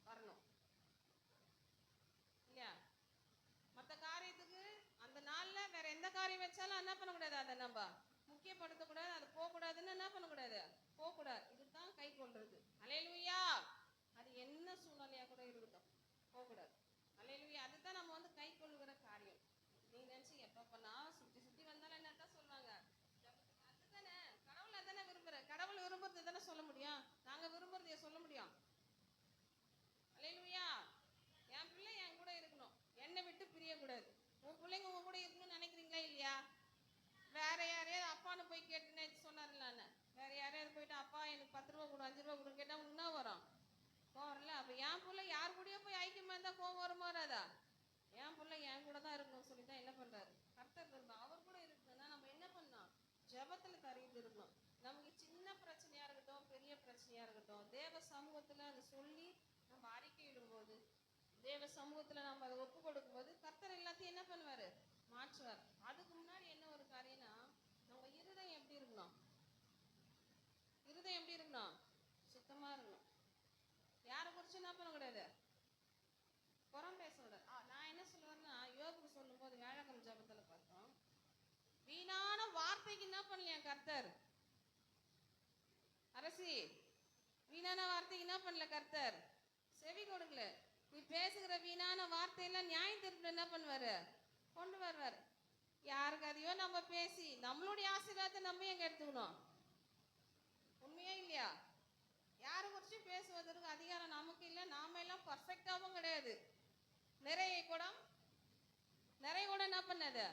வரணும் இல்லையா? மற்ற காரியத்துக்கு அந்த நாள்ல வேற எந்த காரியம் வச்சாலும் என்ன பண்ணக்கூடாது? அதை நம்ம முக்கியப்படுத்தக்கூடாது. அது போகக்கூடாதுன்னு என்ன பண்ணக்கூடாது? போகக்கூடாது. இதுதான் கை கொள்றது. அல்லேலூயா. அது என்ன சூழ்நிலையா கூட இருக்கட்டும், போகக்கூடாது. அல்லேலூயா. அதுதான் நம்ம கை கொள்ளுகிற காரியம். நீங்க நினைச்சு எப்ப பண்ணா சுத்தி சுத்தி வந்தாலும் என்னத்தான் சொல்றாங்க? அதுதானே கடவுள் அதானே விரும்புற. கடவுள் விரும்புறது தானே சொல்ல முடியும். நாங்க விரும்புறதைய சொல்ல முடியும்? அல்லேலூயா. என் பிள்ளை என் கூட இருக்கணும், என்னை விட்டு பிரியக்கூடாது. உன் பிள்ளைங்க உன் கூட இருக்கணும்னு நினைக்கிறீங்களா இல்லையா? வேற யாரையாவது அப்பான்னு போய் கேட்டுன்னு சொன்னார்ல, வேற யாரையாவது போயிட்டு அப்பா எனக்கு 10 ரூபா கொடு, 5 ரூபா கொடுன்னு கேட்டா உனக்கு என்ன வரும்? கோவம் வரல. அப்ப என் பிள்ளை யார் கூடயோ போய் ஐக்கியமா இருந்தா கோவம் வருமா வராதா? என் பிள்ளை என் கூட தான் இருக்கணும்னு சொல்லிதான் என்ன பண்றாரு? கர்த்தர் விரும்பும். அவர் கூட இருக்குன்னா நம்ம என்ன பண்ணோம்? ஜெபத்துல கரைந்து இருக்கணும். நமக்கு சின்ன பிரச்சனையா இருக்கட்டும், பெரிய பிரச்சனையா இருக்கட்டும், தேவ சமூகத்துல அதை சொல்லி நம்ம அறிக்கையிடும்போது, தேவ சமூகத்துல நம்ம அதை ஒப்பு கொடுக்கும் போது கர்த்தர் எல்லாத்தையும் என்ன பண்ணுவாரு? மாற்றுவார். அதுக்கு முன்னாடி என்ன ஒரு காரியம்னா, நம்ம இருதயம் எப்படி இருக்கணும்? இருதயம் எப்படி இருக்கணும்? சுத்தமா இருக்கணும். யாரை குறிச்சு என்ன பண்ணக்கூடாது? புறம் பேசக்கூடாது. நான் என்ன சொல்லுவேன்னா, யோபுக்கு சொல்லும் போது வேழகம் ஜபத்துல பார்த்தோம், வீணான வார்த்தைக்கு என்ன பண்ணலையா கர்த்தர்? அரசி, வீணான வார்த்தைக்கு என்ன பண்ணல கர்த்தர்? செவி கொடுக்கல. நீ பேசுகிற வீணான வார்த்தையெல்லாம் நியாயம் தீர்ப்பு என்ன பண்ணுவாரு? கொண்டு வருவார். யாருக்கு அதையோ நம்ம பேசி நம்மளுடைய ஆசீர்வாதத்தை நம்ம எங்க எடுத்துக்கணும்? உண்மையா இல்லையா? யாரை குறிச்சு பேசுவதற்கு அதிகாரம் நமக்கு இல்லை. நாம எல்லாம் பர்ஃபெக்டாவும் கிடையாது. நிறைய கூட என்ன பண்ணது?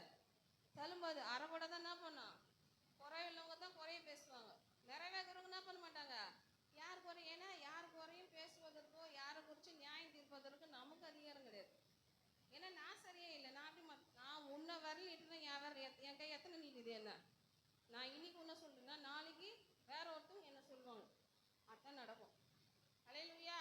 தள்ளும்போது அரை கூட தான் என்ன பண்ணும்? குறையுள்ளவங்க தான் குறைய பேசுவாங்க. நிறைவேறவங்க என்ன பண்ண மாட்டாங்க? யார் குறை? ஏன்னா யார் குறையும் பேசுவதற்கோ யாரை குறிச்சு நியாயம் தீர்ப்பதற்கு நமக்கு அதிகாரம் கிடையாது. ஏன்னா நான் சரியே இல்லை. நான் உன்னை வரல இட்டுனா என் கை எத்தனை நீட்டுது? என்ன நான் இன்னைக்கு உன்ன சொல்றேன்னா நாளைக்கு வேற ஒருத்தவங்க என்ன சொல்லுவாங்க. அதான் நடக்கும். அல்லேலூயா.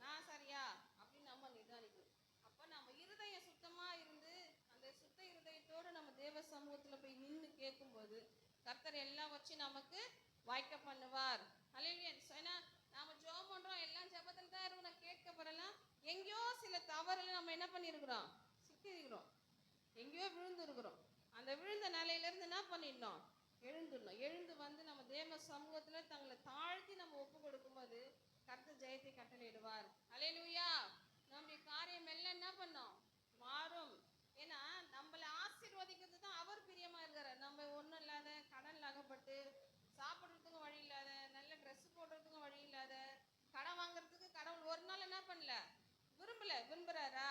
நான் சரியா அப்படின்னு நம்ம நிதானிக்கணும். அப்ப நம்ம இருதயம் சுத்தமா இருந்து அந்த சுத்த இருதயத்தோடு நம்ம தேவ சமூகத்துல போய் நின்று கேட்கும்போது கர்த்தர் எல்லாம் வச்சு நமக்கு வாய்க்க பண்ணுவார். அல்லேலூயா. ஏன்னா நாம ஜெபம் பண்றோம், எல்லாம் ஜெபத்துல தான் இருக்கணும், கேட்கப்படலாம். எங்கேயோ சில தவறுல நம்ம என்ன பண்ணிருக்கிறோம்? சிக்கி இருக்கிறோம், எங்கேயோ விழுந்து இருக்கிறோம். அந்த விழுந்த நிலையில இருந்து என்ன பண்ணிடணும்? எழுந்துடணும். எழுந்து வந்து நம்ம தேவ சமூகத்துல தங்களை தாழ்த்தி நம்ம ஒப்பு கொடுக்கும்போது கர்த்தர் ஜெயத்தை கட்டளையிடுவார். அல்லேலூயா. நம்முடைய காரியம் எல்லாம் என்ன பண்ணோம்? மாறும். ஏன்னா நம்மளை ஆசீர்வதிக்கிறது தான் அவர் பிரியமா இருக்கிறார். நம்ம ஒண்ணும் இல்லாத, கடன்ல அகப்பட்டு, சாப்பிடுறதுக்கும் வழி இல்லாத, நல்ல ட்ரெஸ் போடுறதுக்கும் வழி இல்லாத, கடன் வாங்குறதுக்கு கடவுள் ஒரு நாள் என்ன பண்ணல? விரும்புறாரா?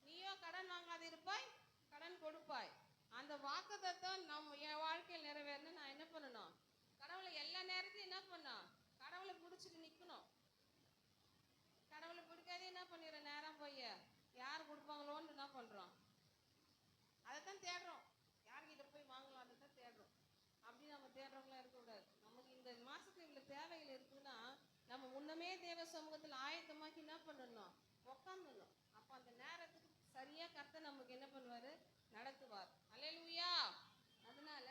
நீயோ கடன் வாங்காது இருப்பாய், கடன் கொடுப்பாய். அந்த வாக்குத்தத்தம் நம்ம என் வாழ்க்கையில் நிறைவேறணும். நான் என்ன பண்ணணும்? கடவுளை எல்லா நேரத்தையும் என்ன பண்ணணும்? கடவுளை பிடிச்சிட்டு நிக்கணும். கடவுளை பிடிக்காதே என்ன பண்ணிடுற நேரம் போய் யார் கொடுப்பாங்களோன்னு என்ன பண்றோம்? அதைத்தான் தேடுறோம். யார்கிட்ட போய் வாங்கலாம் அதைத்தான் தேடுறோம். அப்படி நம்ம தேடுறவங்களா இருக்கக்கூடாது. நமக்கு இந்த மாசத்துல இவ்வளவு தேவைகள் இருக்குன்னா நம்ம முன்னமே தேவ சமூகத்துல ஆயத்தமாக்கி என்ன பண்ணணும்? உட்காந்துடணும். அப்ப அந்த நேரத்துக்கு சரியா கர்த்தர் நமக்கு என்ன பண்ணுவாரு? நடத்துவார். அல்லேலூயா. அதனால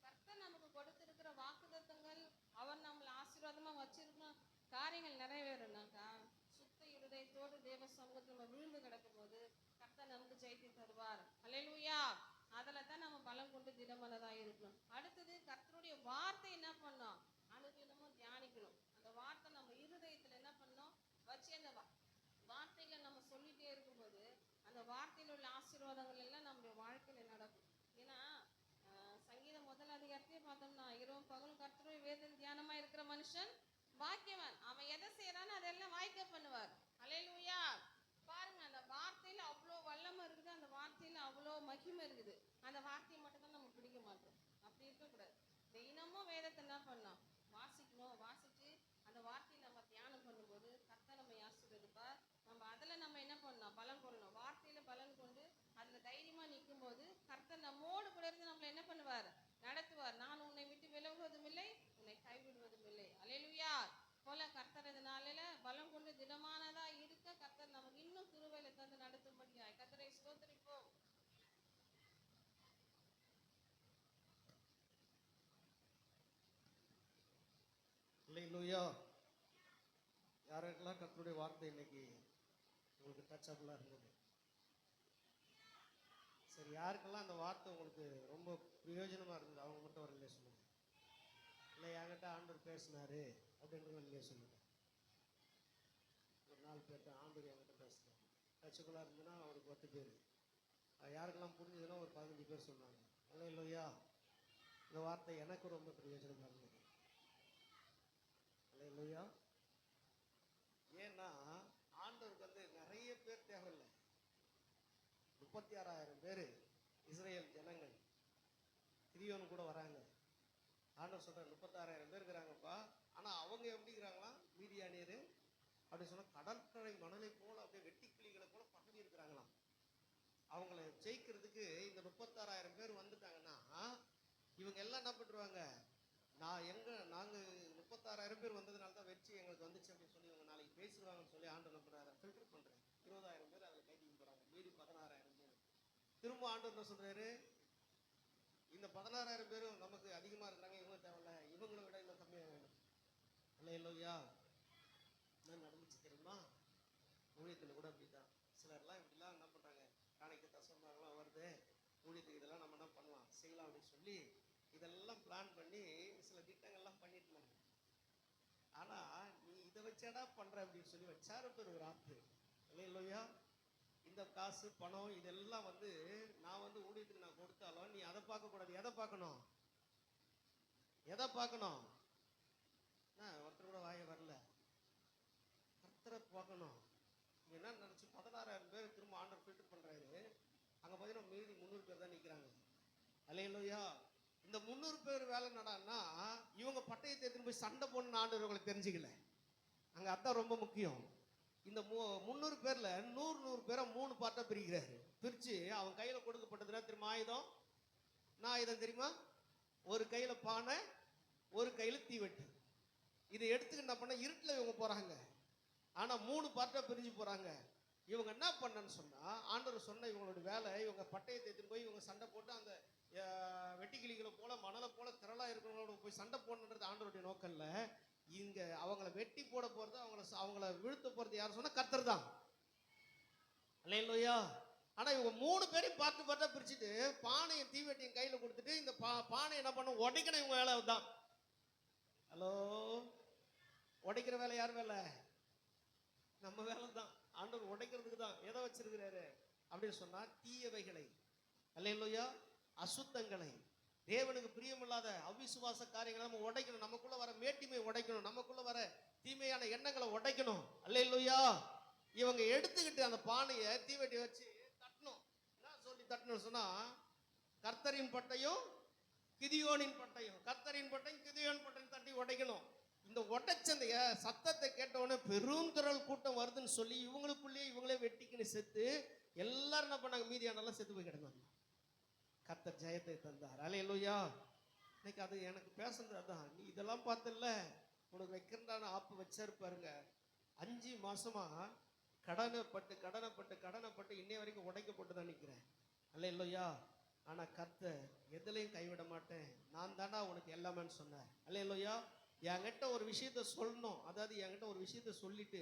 கர்த்தர் நமக்கு கொடுத்திருக்கிற வாக்குத்தத்தங்கள், அவர் நம்மளை ஆசீர்வாதமா வச்சிருக்கணும் காரியங்கள் நிறைவேறணும்னாக்கா சுத்த இருதயத்தோடு தேவ சமூகத்துல நம்ம விழுந்து கிடக்கும் போது கர்த்தர் நமக்கு ஜெயித்து தருவார். அல்லேலூயா. அதில் தான் நம்ம பலம் கொண்டு திடமனதாக இருக்கணும். அடுத்தது கர்த்தருடைய வார்த்தை என்ன பண்ணோம்? அனுதினமும் தியானிக்கணும். அந்த வார்த்தை நம்ம இருதயத்தில் என்ன பண்ணோம்? வச்சு அந்த வார்த்தைகளை நம்ம சொல்லிட்டே இருக்கும்போது அந்த வார்த்தையில் உள்ள ஆசீர்வாதங்கள் எல்லாம் நம்முடைய வாழ்க்கையில நடக்கும். ஏன்னா சங்கீதம் 1 அதிகாரத்தையே பார்த்தோம்னா மனுஷன் பாக்கியவான். அவன் எதை செய்யறான்னு அதெல்லாம் வாய்க்க பண்ணுவார். அல்லேலூயா. பாருங்க, அந்த வார்த்தையில அவ்வளோ வல்லமை இருக்குது, அந்த வார்த்தையில அவ்வளோ மகிமை இருக்குது. அந்த வார்த்தையை மட்டும் தான் நம்ம பிடிக்க மாட்டோம். அப்படி இருக்கக்கூடாது. தினமும் வேதத்தை என்ன பண்ணோம்? வாசிக்கணும். வாசிச்சு அந்த வார்த்தையை நம்ம தியானம் பண்ணும்போது கர்த்தர் நம்ம ஆசீர்வதிப்பார். நம்ம அதில் நம்ம என்ன பண்ணணும்? பலம் கொள்ளணும். வார்த்தையில பலன் கொண்டு அதில் தைரியமா நிற்கும் போது கர்த்தர் நம்மோடு கூட இருந்து நம்மளை என்ன பண்ணுவார்? நடத்துவார். நான் உன்னை விட்டு விலகுவதும் இல்லை, உன்னை கைவிடுவதும் இல்லை. அல்லேலூயா. போல கர்த்தர் இந்த நாளில பலம் கொண்டு திடமானதா இருக்க கர்த்தர் நமக்கு இன்னும் கிருபையில தந்து நடத்தும்படியாய் கர்த்தரை ஸ்தோத்திரிப்போம். அல்லேலூயா. யாருக்கெல்லாம் கர்த்தருடைய வார்த்தை இன்னைக்கு உங்களுக்கு டச்சபிளாக இருந்தது? சரி, யாருக்கெல்லாம் அந்த வார்த்தை உங்களுக்கு ரொம்ப பிரயோஜனமாக இருந்தது அவங்க மட்டும் வரலையே சொல்லுங்க. இல்லை, என்கிட்ட ஆண்டவர் பேசினாரு அப்படின்றவங்க இல்லையே சொல்லுங்க. ஒரு 4 பேர்கிட்ட ஆண்டவர் என்கிட்ட பேசினார், டச்சுக்குள்ளாக இருந்ததுன்னா அவருக்கு 10 பேர், யாருக்கெல்லாம் புரிஞ்சதுன்னா ஒரு 15 பேர் சொன்னாங்க. அல்லேலூயா. இந்த வார்த்தை எனக்கு ரொம்ப பிரயோஜனமாக இருந்தது. அல்லேலூயா. ஏன்னா ஆண்டவருக்கு வந்து நிறைய பேர் தேவையில்லை. 36,000 பேர் இஸ்ரேல் ஜனங்கள் கிரியோன் கூட வராங்க. ஆண்டவர் சொல்ற 36,000 பேர் இருக்கிறாங்கப்பா. ஆனா அவங்க எப்படி இருக்கிறாங்களா? மீதியானியர் அப்படி சொன்னா கடற்கரை மணலை போல அப்படியே வெட்டிக்கிளிகளை போல பதவி இருக்கிறாங்களாம். அவங்கள ஜெயிக்கிறதுக்கு இந்த 36,000 பேர் வந்துட்டாங்கன்னா இவங்க எல்லாம் என்ன பண்ணுவாங்க? நாங்கள் 36,000 பேர் வந்ததுனால தான் வெற்றி எங்களுக்கு வந்துச்சு அப்படின்னு சொல்லி இவங்க நாளைக்கு பேசுவாங்கன்னு சொல்லி ஆண்டவர் என்ன பண்றாரு? ஃபில்டர் பண்றேன். 20,000 பேர் அதில் கைதிக்கு போறாங்க. மீதி 16,000 பேர். திரும்ப ஆண்டவர் என்ன சொல்றாரு? இந்த 16,000 பேரும் நமக்கு அதிகமா இருக்கிறாங்க, இவங்க தேவையில்ல, இவங்களை விட இன்னும் கம்மியாக வேணும். அல்லேலூயா. என்ன நடந்துச்சு தெரியுமா? ஊழியத்தில் கூட அப்படிதான். சிலர்லாம் இப்படிலாம் என்ன பண்றாங்க? காணிக்கை தசமபாகம்லாம் வருது, ஊழியத்துக்கு இதெல்லாம் நம்ம என்ன பண்ணலாம், செய்யலாம் அப்படின்னு சொல்லி இதெல்லாம் பிளான் பண்ணி சில திட்டங்கள்லாம் பண்ணிட்டுனாங்க. ஆனா நீ இதை வச்சேடா பண்ற அப்படின்னு சொல்லி வச்சாரு பேர் ஒரு ஆப்பு. அல்லேலூயா. இந்த காசு பணம் இதெல்லாம் வந்து நான் வந்து ஊழியத்துக்கு நான் கொடுத்தாலும் நீ அதை பார்க்கக்கூடாது. எதை பார்க்கணும்? எதை பார்க்கணும்? ஒருத்தர் கூட வாய வரல. கர்த்தரை பார்க்கணும். என்ன நினைச்சு 16,000 பேர் திரும்ப ஆண்டவர் ஃபில்டர் பண்றாரு. அங்க பார்த்தீங்கன்னா மீதி 300 பேர் தான் நிற்கிறாங்க. அல்லேலூயா. இந்த 300 பேர் வேலை நடான்னா இவங்க பட்டயத்தை எடுத்துன்னு போய் சண்டை போடணும்னு ஆண்டவர் இவங்களை தெரிஞ்சுக்கல. அங்க அதான் ரொம்ப முக்கியம். இந்த 300 பேர்ல 100 பேரை 3 பார்ட்டா பிரிக்கிறாரு. பிரிச்சு அவன் கையில கொடுக்கப்பட்டதுன்னா திரும்ப ஆயுதம். நான் ஆயுதம் தெரியுமா? ஒரு கையில பானை, ஒரு கையில தீவெட்டு. இதை எடுத்துக்கிட்டு என்ன பண்ண இருட்டில் இவங்க போறாங்க. ஆனா 3 பார்ட்டா பிரிஞ்சு போறாங்க. இவங்க என்ன பண்ணன்னு சொன்னா ஆண்டவர் சொன்ன இவங்களோட வேலை, இவங்க பட்டயத்தை எடுத்துட்டு போய் இவங்க சண்டை போட்டு அந்த வெட்டிக்கிளிகளை போல மணலை போல திரளா இருக்கிறவங்களோட போய் சண்டை போடணுன்றது ஆண்டவருடைய நோக்கம் இல்ல. இங்க அவங்கள வெட்டி போட போறது, அவங்கள வீழ்த்த போறது யாரு சொன்னா? கர்த்தர் தான். அல்லேலூயா. ஆனா இவங்க 3 பேரையும் பார்ட்டா பிரிச்சுட்டு பானையும் தீவெட்டியும் கையில கொடுத்துட்டு இந்த பானை என்ன பண்ண உடைக்கணும். இவங்க வேலை தான். ஹலோ, உடைக்கிற வேலை யார் வேலை? நம்ம வேலை தான். ஆண்டவர் உடைக்கிறதுக்கு தான். எதை வச்சிருக்கிறாரு அப்படின்னு சொன்னா தீயவைகளை, அல்லேலூயா, அசுத்தங்களை, தேவனுக்கு பிரியமில்லாத அவிசுவாச காரியங்களை நம்ம உடைக்கணும். நமக்குள்ள வர மேட்டிமையை உடைக்கணும். நமக்குள்ள வர தீமையான எண்ணங்களை உடைக்கணும். அல்லேலூயா. இவங்க எடுத்துக்கிட்டு அந்த பானையை தீவெட்டி வச்சு தட்டணும். என்ன சொல்லி தட்டணும் சொன்னா கர்த்தரின் பட்டையும் கிதியோனின் பட்டையும், கர்த்தரின் பட்டையும் கிதியோன் பட்டையும் தட்டி உடைக்கணும். இந்த உடைச்சந்த சத்தத்தை கேட்டவுடனே பெரும் திரள் கூட்டம் வருதுன்னு சொல்லி இவங்களுக்குள்ளேயே இவங்களே வெட்டிக்கின்னு செத்து எல்லாரும் என்ன பண்ணாங்க? மீதியானெல்லாம் செத்து போய் கிடந்தாங்க. கர்த்தர் ஜெயத்தை தந்தார். அல்லேலூயா. இன்னைக்கு அது எனக்கு பேசுறது அதான். நீ இதெல்லாம் பார்த்தல, உனக்கு வைக்கிறதான ஆப்பு வச்சாரு பாருங்க. 5 மாசமா கடனைப்பட்டு இன்னைய வரைக்கும் உடைக்கப்பட்டு தான் நிற்கிறேன். அல்லேலூயா. ஆனா கர்த்தர் எதுலையும் கைவிட மாட்டேன், நான் தானா உனக்கு எல்லாமே சொன்னேன். அல்லேலூயா. என்கிட்ட ஒரு விஷயத்த சொல்லணும், அதாவது என்கிட்ட ஒரு விஷயத்த சொல்லிட்டு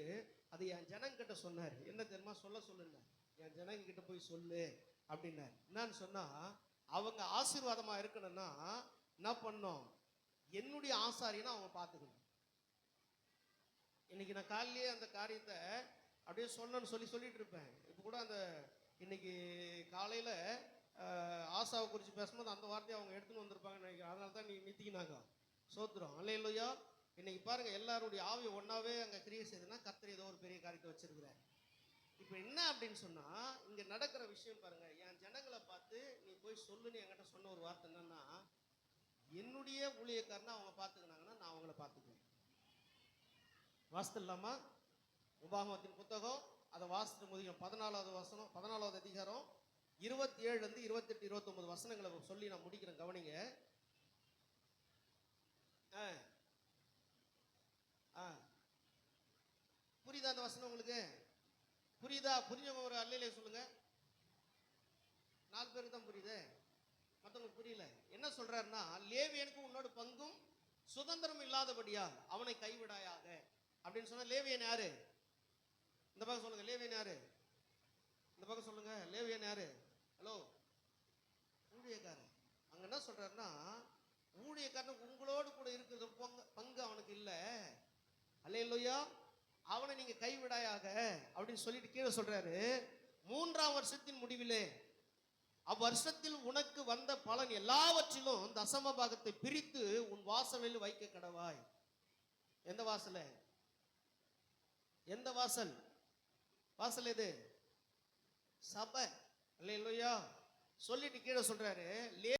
அது என் ஜனங்கிட்ட சொன்னார். என்ன தெரியுமா? சொல்லுங்க, என் ஜனங்கிட்ட போய் சொல்லு அப்படின்னாரு. என்னன்னு சொன்னா அவங்க ஆசீர்வாதமா இருக்கணும்னா என்ன பண்ணணும்? என்னுடைய ஆசாரியனா அவங்க பார்த்துக்கணும். இன்னைக்கு நான் காலையிலேயே அந்த காரியத்தை அப்படியே சொல்லணும்னு சொல்லிட்டு இருப்பேன். இப்போ கூட அந்த இன்னைக்கு காலையில ஆசாவை குறித்து பேசும்போது அந்த வார்த்தையை அவங்க எடுத்துன்னு வந்திருப்பாங்கன்னு நினைக்கிறேன். அதனால தான் நீ நிறுத்திக்கினாங்க. சோத்திரம். அல்லேலூயா. இன்னைக்கு பாருங்க, எல்லாருடைய ஆவி ஒன்னாவே அங்க கிரியை செய்யுதுன்னா கர்த்தர் ஏதோ ஒரு பெரிய காரியத்தை வச்சிருக்கிறார். இப்போ என்ன அப்படின்னு சொன்னா, இங்க நடக்கிற விஷயம் பாருங்க, என் ஜனங்களை பார்த்து நீ போய் சொல்லுன்னு என்கிட்ட சொன்ன ஒரு வார்த்தை என்னன்னா, என்னுடைய ஊழியக்காரனை அவங்க பார்த்துக்கினாங்கன்னா நான் அவங்கள பார்த்துக்குவேன். வாசித்துலாமா? உபாகமத்தின் புத்தகம் அதை வாசித்து முடியும். 14வது வசனம், 14வது அதிகாரம் 27 28 29 வசனங்களை சொல்லி நான் முடிக்கிறேன், கவனிங்க. புரியுதா அந்த வசனம் உங்களுக்கு? புரியுதா? புரிஞ்சவங்க ஒரு அல்லையிலே சொல்லுங்க. 4 பேருக்கு தான் புரியுது, மற்றவங்களுக்கு புரியல. என்ன சொல்றாருன்னா, லேவியனுக்கு உன்னோட பங்கும் சுதந்திரம் இல்லாதபடியா அவனை கைவிடாயாக அப்படின்னு சொன்னா, லேவியன் யாரு? இந்த பக்கம் சொல்லுங்க, லேவியன் யாரு? இந்த பக்கம் சொல்லுங்க, லேவியன் யாரு? ஹலோ, ஊழியக்காரன். அங்க என்ன சொல்றாருன்னா, ஊழியக்காரன் உங்களோடு கூட இருக்கிறது பங்கு அவனுக்கு இல்லை. அல்லேலூயா. அவனை நீங்க கைவிடாயாக அப்படின்னு சொல்லிட்டு கீழே சொல்றாரு, 3ஆம் வருஷத்தின் முடிவிலே அவ்வருஷத்தில் உனக்கு வந்த பலன் எல்லாவற்றிலும் தசம பாகத்தை பிரித்து உன் வாசலில் வைக்க கடவாய். எந்த வாசல? எந்த வாசல்? வாசல் எது? சபை. அல்லேலூயா. சொல்லிட்டு கீழே சொல்றாரு,